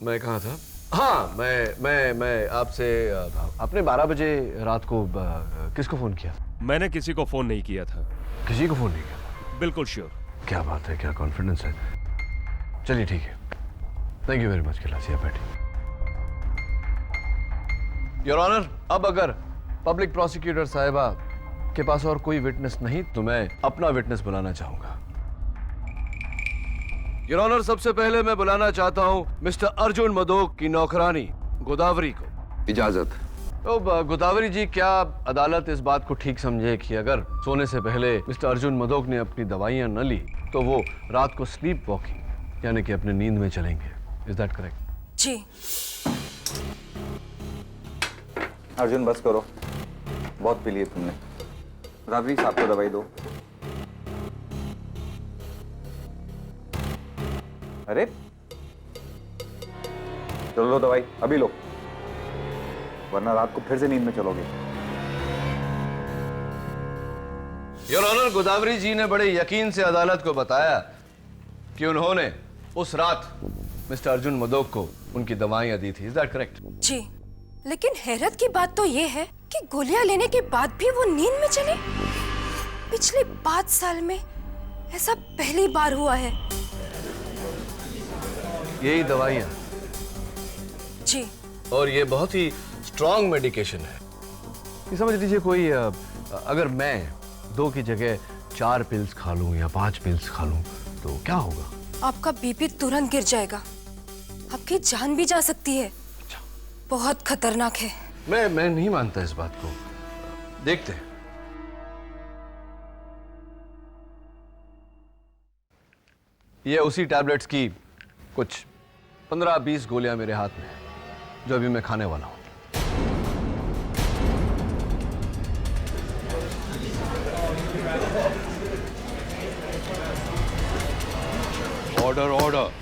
मैं कहाँ था? हाँ, मैं आपसे, आपने 12 बजे रात को किसको फोन किया? मैंने किसी को फोन नहीं किया था। किसी को फोन नहीं किया? बिल्कुल श्योर। क्या बात है, क्या कॉन्फिडेंस है। चलिए ठीक है, thank you very much Kailash ji, बैठिए। योर ऑनर, अब अगर पब्लिक प्रोसिक्यूटर साहिबा के पास और कोई विटनेस नहीं, तो मैं अपना विटनेस बुलाना चाहूंगा। योर ऑनर, सबसे पहले मैं बुलाना चाहता हूं मिस्टर अर्जुन मदोक की नौकरानी गोदावरी को। इजाजत। तो गोदावरी जी, क्या अदालत इस बात को ठीक समझे कि अगर सोने से पहले मिस्टर अर्जुन मदोक ने अपनी दवाइयां न ली तो वो रात को स्लीप वॉकिंग यानी कि अपने नींद में चलेंगे? Is that correct? जी। अर्जुन बस करो, बहुत पी लिए तुमने। राबरी साहब को दवाई दो। अरे चलो लो दवाई, अभी लो, वरना रात को फिर से नींद में चलोगे। योर ऑनर, गोदावरी जी ने बड़े यकीन से अदालत को बताया कि उन्होंने उस रात मिस्टर अर्जुन मदोक को उनकी दवाइयां दी थी। Is that correct? जी, लेकिन हैरत की बात तो ये है कि गोलियां लेने के बाद भी वो नींद में चले। पिछले 5 साल में ऐसा पहली बार हुआ है। यही दवाइयां? जी। और ये बहुत ही स्ट्रॉन्ग मेडिकेशन है। ये समझ लीजिए कोई अगर मैं 2 की जगह 4 पिल्स खा लूं या 5 पिल्स खा लूं तो क्या होगा? आपका बीपी तुरंत गिर जाएगा, आपकी जान भी जा सकती है। बहुत खतरनाक है। मैं नहीं मानता इस बात को। देखते हैं। ये उसी टैबलेट्स की कुछ 15-20 गोलियां मेरे हाथ में है जो अभी मैं खाने वाला हूं। Order order.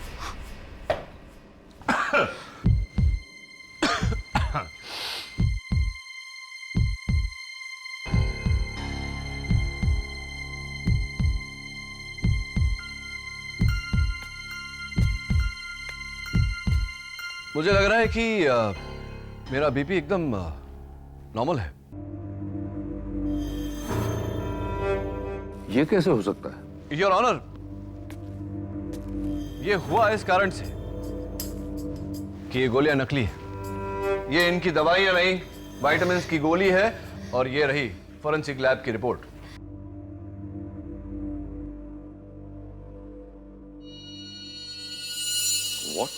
मुझे लग रहा है कि मेरा बीपी एकदम नॉर्मल है। ये कैसे हो सकता है? योर ऑनर, ये हुआ इस कारण से कि ये गोलियां नकली है। ये इनकी दवाइयां नहीं, विटामिन की गोली है, और ये रही फोरेंसिक लैब की रिपोर्ट। What?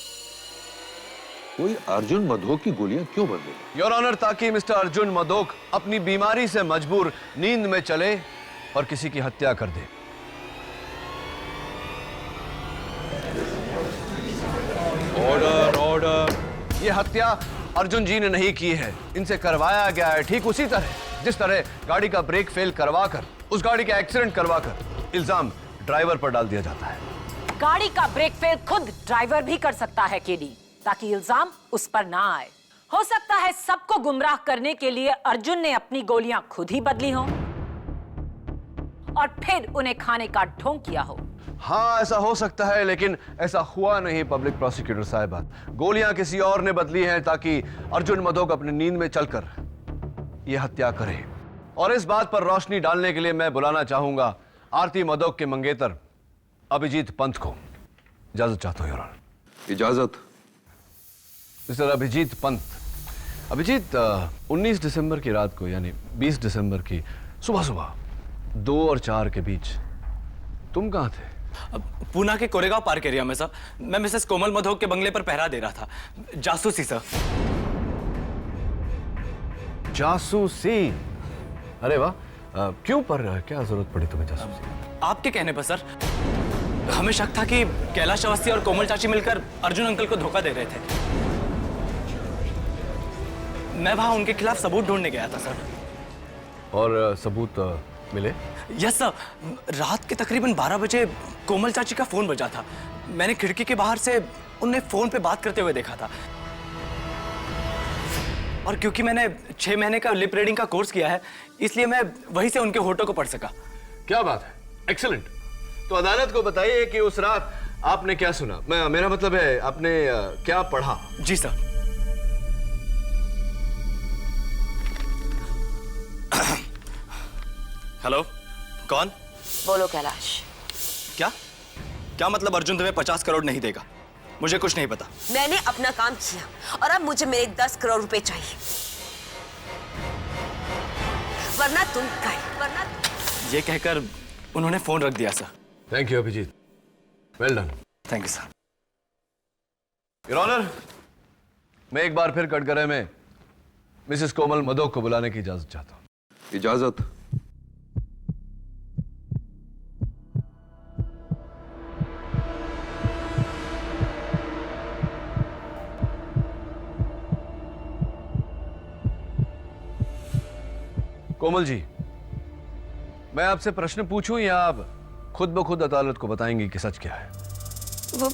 कोई अर्जुन मधोक की गोलियां क्यों बदलेगा? योर ऑनर, ताकि मिस्टर अर्जुन मधोक अपनी बीमारी से मजबूर नींद में चले और किसी की हत्या कर दे। Order, order. ये हत्या अर्जुन जी ने नहीं की है, इनसे करवाया गया है, ठीक उसी तरह जिस तरह गाड़ी का ब्रेक फेल करवाकर, उस गाड़ी का एक्सीडेंट करवाकर इल्जाम ड्राइवर पर डाल दिया जाता है। गाड़ी का ब्रेक फेल खुद ड्राइवर भी कर सकता है केडी, ताकि इल्जाम उस पर ना आए। हो सकता है सबको गुमराह करने के लिए अर्जुन ने अपनी गोलियां खुद ही बदली हो और फिर उन्हें खाने का ढोंग किया हो। हाँ, ऐसा हो सकता है, लेकिन ऐसा हुआ नहीं पब्लिक प्रोसिक्यूटर साहिबा। गोलियां किसी और ने बदली हैं ताकि अर्जुन मधोक अपनी नींद में चलकर यह हत्या करे। और इस बात पर रोशनी डालने के लिए मैं बुलाना चाहूंगा आरती मधोक के मंगेतर अभिजीत पंत को। इजाजत चाहता हूं योर ऑनर। इजाजत। मिस्टर अभिजीत पंत। अभिजीत, 19 दिसंबर की रात को, यानी 20 दिसंबर की सुबह सुबह 2 और 4 के बीच तुम कहां थे? पूना के कोरेगांव पार्क एरिया में सर। मैं मिसेस कोमल मधोक के बंगले पर पहरा दे रहा था, जासूसी सर। जासूसी? अरे वाह, क्यों, पर क्या जरूरत पड़ी तुम्हें जासूसी? आपके कहने पर सर। हमें शक था कि कैलाश अवस्थी और कोमल चाची मिलकर अर्जुन अंकल को धोखा दे रहे थे। मैं वहां उनके खिलाफ सबूत ढूंढने गया था सर। और सबूत मिले? Yes sir. रात के तकरीबन 12 बजे कोमल चाची का फोन बजा था। मैंने खिड़की के बाहर से उन्हें फोन पे बात करते हुए देखा था। और क्योंकि मैंने 6 महीने का लिप रीडिंग का कोर्स किया है, इसलिए मैं वहीं से उनके होठों को पढ़ सका। क्या बात है, एक्सीलेंट। तो अदालत को बताइए कि उस रात आपने क्या सुना। मेरा मतलब है, आपने क्या पढ़ा? जी सर। हेलो, कौन? बोलो कैलाश। क्या मतलब अर्जुन तुम्हें 50 करोड़ नहीं देगा? मुझे कुछ नहीं पता। मैंने अपना काम किया और अब मुझे मेरे 10 करोड़ रुपए चाहिए, वरना तुम गए। ये कहकर उन्होंने फोन रख दिया sir. Thank you Abhijeet, well done. Thank you sir. Your honour, मैं एक बार फिर कटघरे में मिसेस कोमल मधोक को बुलाने की इजाजत चाहता हूं। इजाजत। कोमल जी, मैं आपसे प्रश्न पूछूं या आप खुद ब खुद अदालत को बताएंगी कि सच क्या है? वो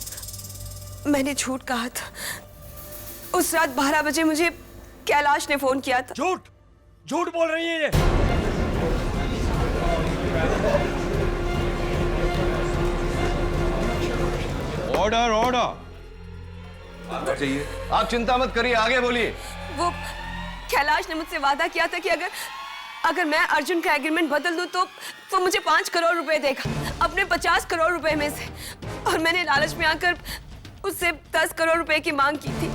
मैंने झूठ कहा था। उस रात 12 बजे मुझे कैलाश ने फोन किया था। झूठ बोल रही है ये। Order, order. चाहिए। आप चिंता मत करिए, आगे बोलिए। वो कैलाश ने मुझसे वादा किया था कि अगर मैं अर्जुन का एग्रीमेंट बदल दूं तो मुझे 5 करोड़ रुपए देगा, अपने 50 करोड़ रुपए में से। और मैंने लालच में आकर उससे 10 करोड़ रुपए की मांग की थी।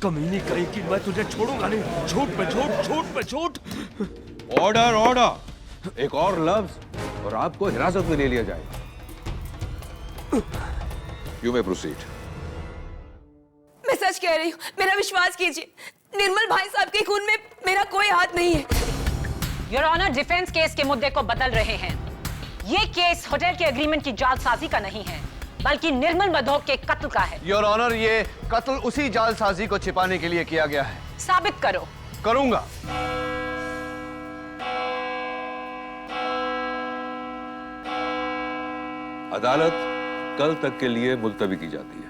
कमीनी कहेगी, मैं तुझे छोड़ूंगा नहीं। झूठ पे झूठ, झूठ पे झूठ। Order, order. एक और लफ्ज और आपको हिरासत में ले लिया जाएगा। You may proceed. मैं सच कह रही हूँ, मेरा विश्वास कीजिए। निर्मल भाई साहब के खून में मेरा कोई हाथ नहीं है। योर ऑनर, डिफेंस केस के मुद्दे को बदल रहे हैं। ये केस होटल के एग्रीमेंट की जालसाजी का नहीं है, बल्कि निर्मल मधोक के कत्ल का है। योर ऑनर, ये कत्ल उसी जालसाजी को छिपाने के लिए किया गया है। साबित करो। करूंगा। अदालत कल तक के लिए मुलतवी की जाती है।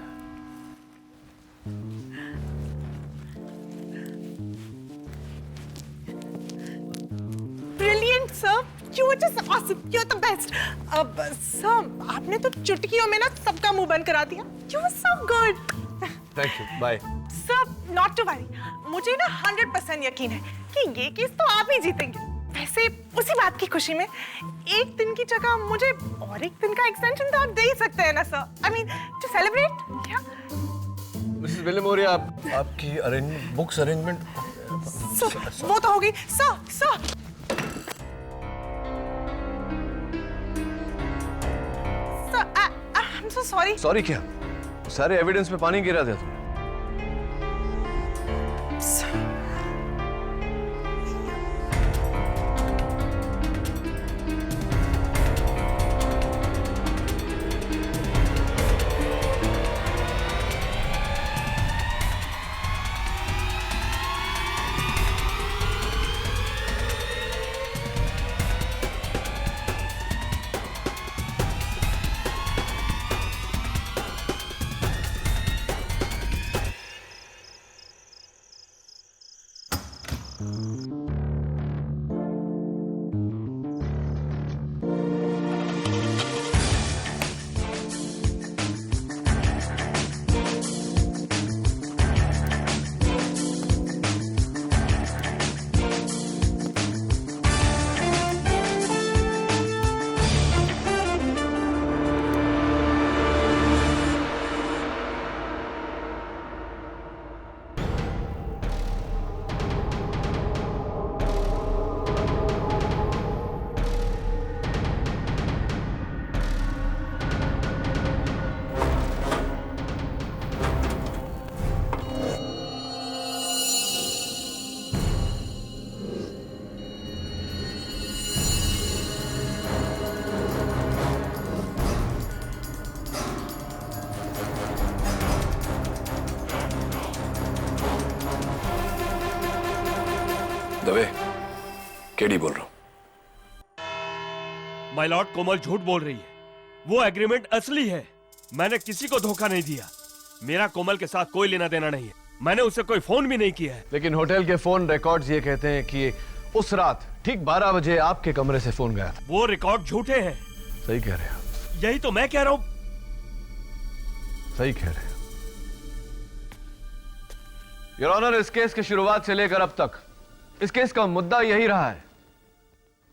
Brilliant, sir. You were just awesome. You're the best. अब सर, आपने तो चुटकियों में ना सबका मुंह बंद करा दिया. You were so good. Thank you, bye. Sir not to worry, मुझे ना 100% यकीन है कि ये केस तो आप ही जीतेंगे। वैसे उसी बात की खुशी में एक दिन की जगह मुझे और एक दिन का एक्सटेंशन तो आप दे ही सकते हैं ना sir. I mean to celebrate. क्या मिसेस विलिमोरिया, आपकी बुक्स अरेंजमेंट वो तो हो गई। Sir I am so sorry. Sorry क्या? सारे एविडेंस पे पानी गिरा दिया तुमने। दवे, केडी बोल रहा हूं। माय लॉर्ड, कोमल झूठ बोल रही है। वो एग्रीमेंट असली है। मैंने किसी को धोखा नहीं दिया। मेरा कोमल के साथ कोई लेना देना नहीं है। मैंने उसे कोई फोन भी नहीं किया है। लेकिन होटल के फोन रिकॉर्ड्स ये कहते हैं कि उस रात ठीक 12 बजे आपके कमरे से फोन गया था। वो रिकॉर्ड झूठे हैं। सही कह रहे हैं। यही तो मैं कह रहा हूं। सही कह रहे हैं। योर ऑनर, इस केस की शुरुआत से लेकर अब तक इस केस का मुद्दा यही रहा है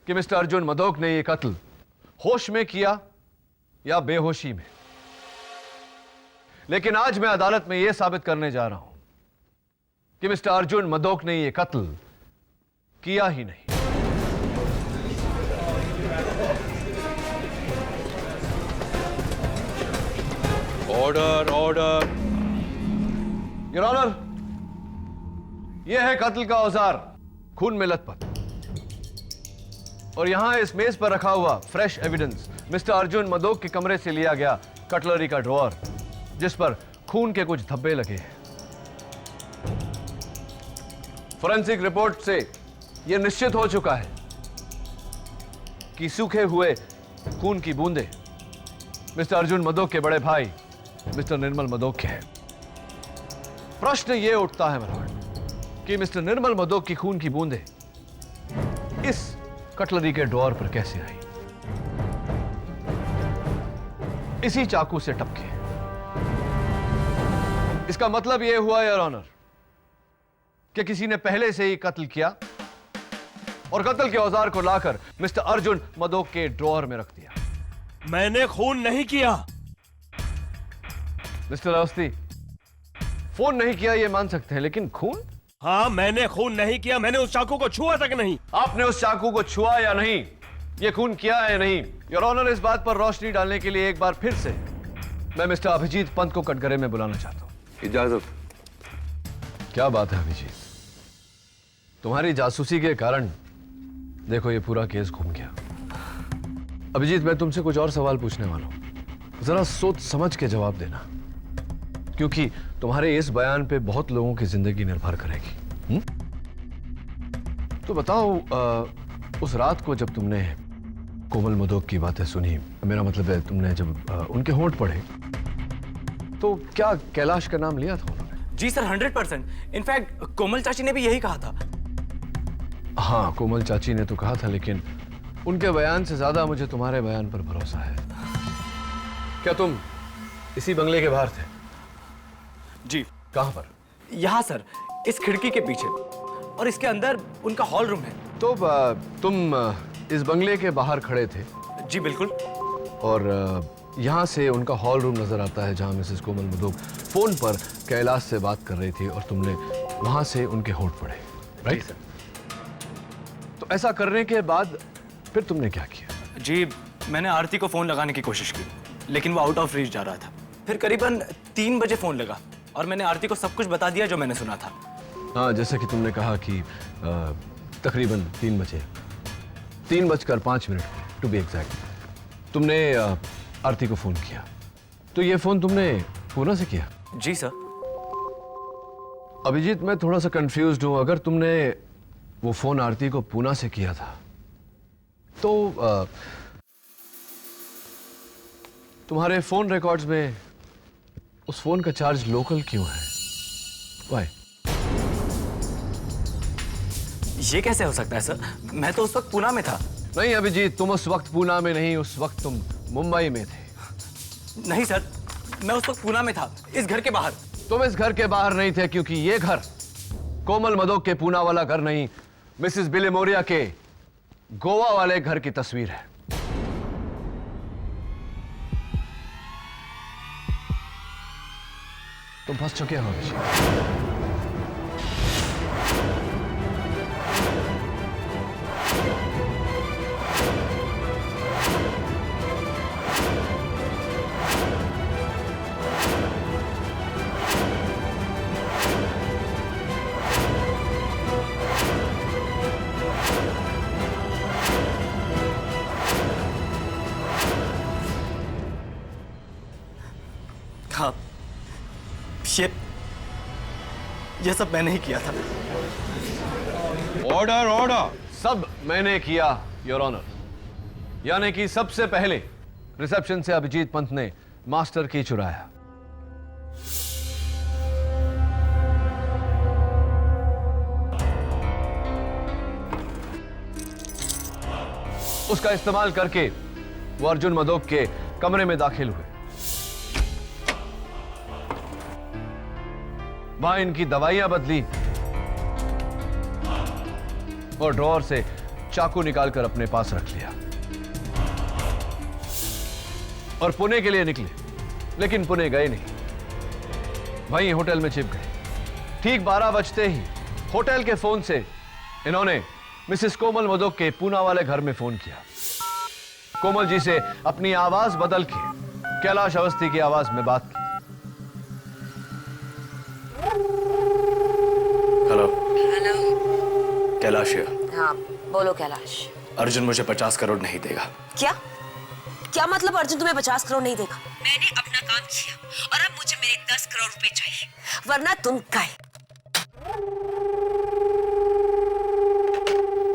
कि मिस्टर अर्जुन मदोक ने यह कत्ल होश में किया या बेहोशी में। लेकिन आज मैं अदालत में यह साबित करने जा रहा हूं कि मिस्टर अर्जुन मदोक ने यह कत्ल किया ही नहीं। Order, order. योर ऑनर, यह है कत्ल का औजार, खून में लथपथ। और यहां इस मेज पर रखा हुआ fresh evidence mister Arjun Madok के कमरे से लिया गया कटलरी का ड्रॉअर, जिस पर खून के कुछ धब्बे लगे हैं। फोरेंसिक रिपोर्ट से यह निश्चित हो चुका है कि सूखे हुए खून की बूंदें मिस्टर अर्जुन मदोक के बड़े भाई मिस्टर निर्मल मदोक के हैं। प्रश्न यह उठता है मनोहर कि मिस्टर निर्मल मदोक की खून की बूंदें इस कटलरी के ड्रॉअर पर कैसे आई? इसी चाकू से टपके। इसका मतलब यह हुआ योर ऑनर कि किसी ने पहले से ही कत्ल किया और कत्ल के औजार को लाकर मिस्टर अर्जुन मदोक के ड्रॉअर में रख दिया। मैंने खून नहीं किया। मिस्टर अवस्थी, फोन नहीं किया यह मान सकते हैं, लेकिन खून? हाँ, मैंने खून नहीं किया। मैंने उस चाकू को छुआ तक नहीं। आपने उस चाकू को छुआ या नहीं, यह खून किया है नहीं, योर ऑनर, इस बात पर रोशनी डालने के लिए एक बार फिर से मैं मिस्टर अभिजीत पंत को कटघरे में बुलाना चाहता हूं। इजाजत। क्या बात है अभिजीत, तुम्हारी जासूसी के कारण देखो ये पूरा केस घूम गया। अभिजीत, मैं तुमसे कुछ और सवाल पूछने वाला हूं, जरा सोच समझ के जवाब देना, क्योंकि तुम्हारे इस बयान पे बहुत लोगों की जिंदगी निर्भर करेगी। तो बताओ, उस रात को जब तुमने कोमल मदोक की बातें सुनी, मेरा मतलब है तुमने जब उनके होंठ पढ़े, तो क्या कैलाश का नाम लिया था उन्होंने? जी सर, 100%। इनफैक्ट कोमल चाची ने भी यही कहा था। हाँ, कोमल चाची ने तो कहा था, लेकिन उनके बयान से ज्यादा मुझे तुम्हारे बयान पर भरोसा है। क्या तुम इसी बंगले के बाहर थे? जी। कहां पर? यहाँ सर, इस खिड़की के पीछे, और इसके अंदर उनका हॉल रूम है। तो तुम इस बंगले के बाहर खड़े थे? जी बिल्कुल। और यहाँ से उनका हॉल रूम नजर आता है, जहाँ मिसेस कोमल मधोक फोन पर कैलाश से बात कर रही थी और तुमने वहां से उनके होंठ पड़े, राइट सर? तो ऐसा करने के बाद फिर तुमने क्या किया? जी, मैंने आरती को फोन लगाने की कोशिश की, लेकिन वो आउट ऑफ रीच जा रहा था। फिर करीबन 3 बजे फोन लगा और मैंने आरती को सब कुछ बता दिया जो मैंने सुना था। हाँ, जैसे कि तुमने कहा कि तकरीबन 3 बजे, 3:05 टू बी एग्जैक्ट, तुमने आरती को फोन किया। तो ये फोन तुमने पूना से किया? जी सर। अभिजीत, मैं थोड़ा सा कंफ्यूज्ड हूं। अगर तुमने वो फोन आरती को पूना से किया था तो तुम्हारे फोन रिकॉर्ड्स में उस फोन का चार्ज लोकल क्यों है? Why? ये कैसे हो सकता है सर? मैं तो उस वक्त पूना में था। नहीं अभिजीत, तुम उस वक्त पूना में नहीं, उस वक्त तुम मुंबई में थे। नहीं सर, मैं उस वक्त पूना में था, इस घर के बाहर। तुम इस घर के बाहर नहीं थे क्योंकि ये घर कोमल मधोक के पूना वाला घर नहीं, मिसेस बिलेमोरिया के गोवा वाले घर की तस्वीर है। तुम फंस चुके हो अभिजीत। हाँ, ये सब मैंने ही किया था। Order order. सब मैंने किया योर ऑनर। यानी कि सबसे पहले रिसेप्शन से अभिजीत पंत ने मास्टर की चुराया, उसका इस्तेमाल करके वो अर्जुन मधोक के कमरे में दाखिल हुए। वहां इनकी दवाइयां बदली और ड्रॉअर से चाकू निकालकर अपने पास रख लिया और पुणे के लिए निकले, लेकिन पुणे गए नहीं, वहीं होटल में छिप गए। ठीक 12 बजते ही होटल के फोन से इन्होंने मिसेस कोमल मधोक के पूना वाले घर में फोन किया। कोमल जी से अपनी आवाज बदल के कैलाश अवस्थी की आवाज में बात की। हेलो। हेलो। कैलाश है। हाँ बोलो कैलाश। अर्जुन मुझे 50 करोड़ नहीं देगा। क्या क्या मतलब अर्जुन तुम्हें 50 करोड़ नहीं देगा? मैंने अपना काम किया और अब मुझे मेरे 10 करोड़ रुपए चाहिए, वरना तुम गए।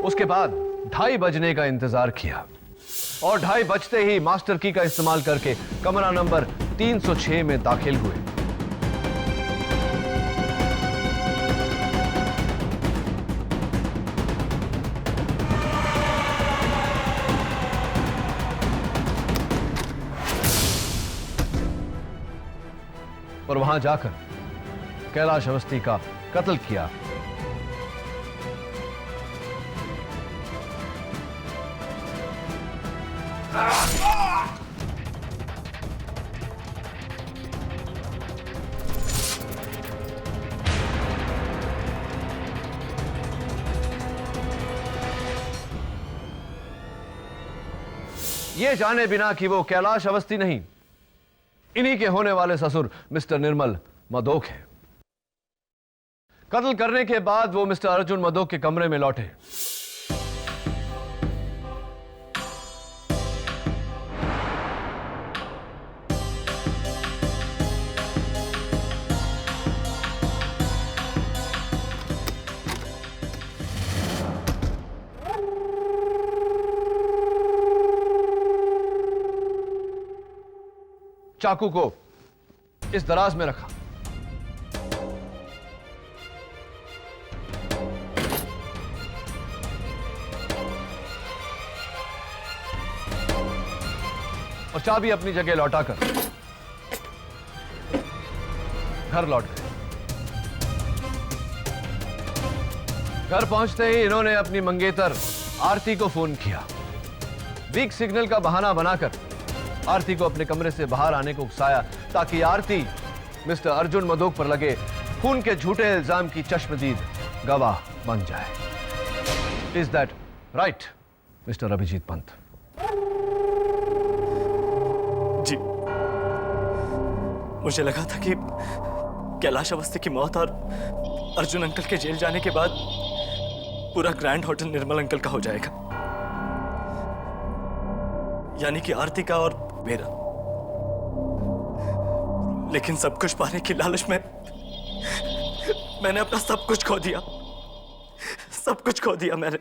उसके बाद 2:30 बजने का इंतजार किया और 2:30 बजते ही मास्टर की का इस्तेमाल करके कमरा नंबर 306 में दाखिल हुए। और वहां जाकर कैलाश अवस्थी का कत्ल किया। ये जाने बिना कि वो कैलाश अवस्थी नहीं, इन्हीं के होने वाले ससुर मिस्टर निर्मल मधोक है। कत्ल करने के बाद वो मिस्टर अर्जुन मधोक के कमरे में लौटे। चाकू को इस दराज में रखा और चाबी अपनी जगह लौटाकर घर लौट गए। घर पहुंचते ही इन्होंने अपनी मंगेतर आरती को फोन किया। वीक सिग्नल का बहाना बनाकर आरती को अपने कमरे से बाहर आने को उकसाया ताकि आरती मिस्टर अर्जुन मदोक पर लगे खून के झूठे इल्जाम की चश्मदीद गवाह बन जाए। Is that right mister Abhijeet Pant? जी, मुझे लगा था कि कैलाश अवस्थी की मौत और अर्जुन अंकल के जेल जाने के बाद पूरा ग्रैंड होटल निर्मल अंकल का हो जाएगा, यानी कि आरती का और मेरा। लेकिन सब कुछ पाने की लालच में मैंने अपना सब कुछ खो दिया, सब कुछ खो दिया मैंने।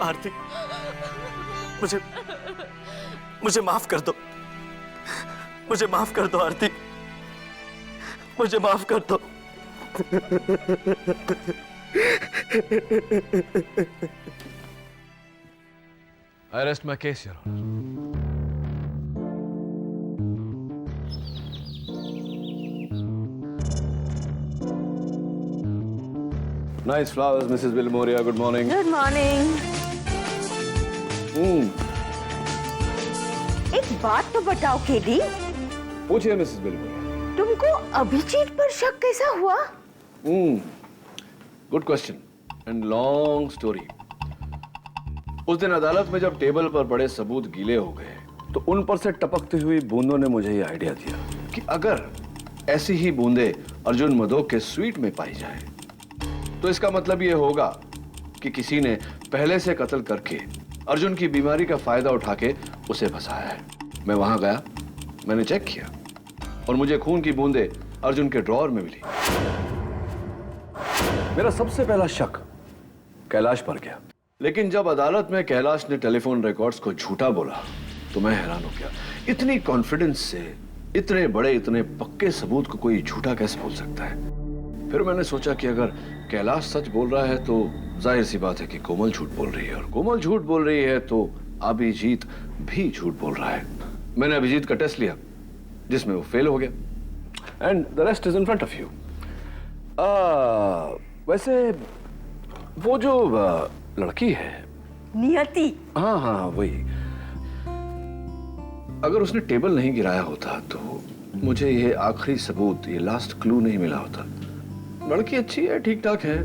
आरती, मुझे माफ कर दो, मुझे माफ कर दो आरती, मुझे माफ कर दो। I rest my case, Your Honor. Nice flowers, Mrs. Vilmoria. Good morning. Good morning. एक बात तो बताओ केडी, पूछिए मिसेस विल्मोरिया। तुमको अभिजीत पर शक कैसा हुआ? Good question and long story. उस दिन अदालत में जब टेबल पर बड़े सबूत गीले हो गए तो उन पर से टपकती हुई बूंदों ने मुझे ये आइडिया दिया कि अगर ऐसी ही बूंदें अर्जुन मदोक के स्वीट में पाई जाए तो इसका मतलब ये होगा कि किसी ने पहले से कत्ल करके अर्जुन की बीमारी का फायदा उठा के उसे फंसाया है। मैं वहां गया, मैंने चेक किया और मुझे खून की बूंदें अर्जुन के ड्रॉअर में मिली। मेरा सबसे पहला शक कैलाश पर गया, लेकिन जब अदालत में कैलाश ने टेलीफोन रिकॉर्ड्स को झूठा बोला तो मैं हैरान हो गया। इतनी कॉन्फिडेंस से इतने बड़े इतने पक्के सबूत को कोई झूठा कैसे बोल सकता है। फिर मैंने सोचा कि अगर कैलाश सच बोल रहा है तो जाहिर सी बात है कि कोमल झूठ बोल रही है, और कोमल झूठ बोल रही है तो अभिजीत भी झूठ बोल रहा है। मैंने अभिजीत का टेस्ट लिया जिसमें वो फेल हो गया and the rest is in front of you. वैसे वो जो लड़की है नियति, हाँ हाँ वही, अगर उसने टेबल नहीं गिराया होता तो मुझे ये आखिरी सबूत, ये लास्ट क्लू नहीं मिला होता। लड़की अच्छी है, ठीक ठाक है,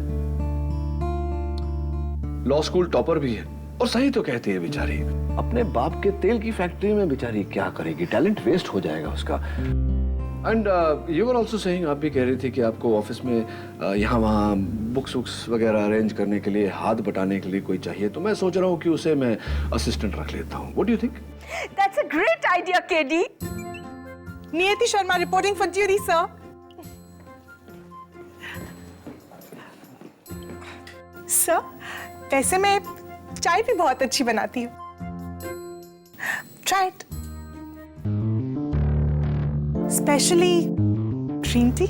लॉ स्कूल टॉपर भी है, और सही तो कहती है बेचारी। अपने बाप के तेल की फैक्ट्री में बेचारी क्या करेगी, टैलेंट वेस्ट हो जाएगा उसका। And you were also saying, आप भी कह रही थी कि आपको ऑफिस में यहाँ वहाँ बुक्स वुक्स वगैरह अरेंज करने के लिए, हाथ बटाने के लिए कोई चाहिए, तो मैं सोच रहा हूँ कि उसे मैं असिस्टेंट रख लेता हूँ। What do you think? That's a great idea KD. Niyati Sharma reporting for duty sir. Sir, वैसे मैं चाय भी बहुत अच्छी बनाती हूँ। Try it, specially green T.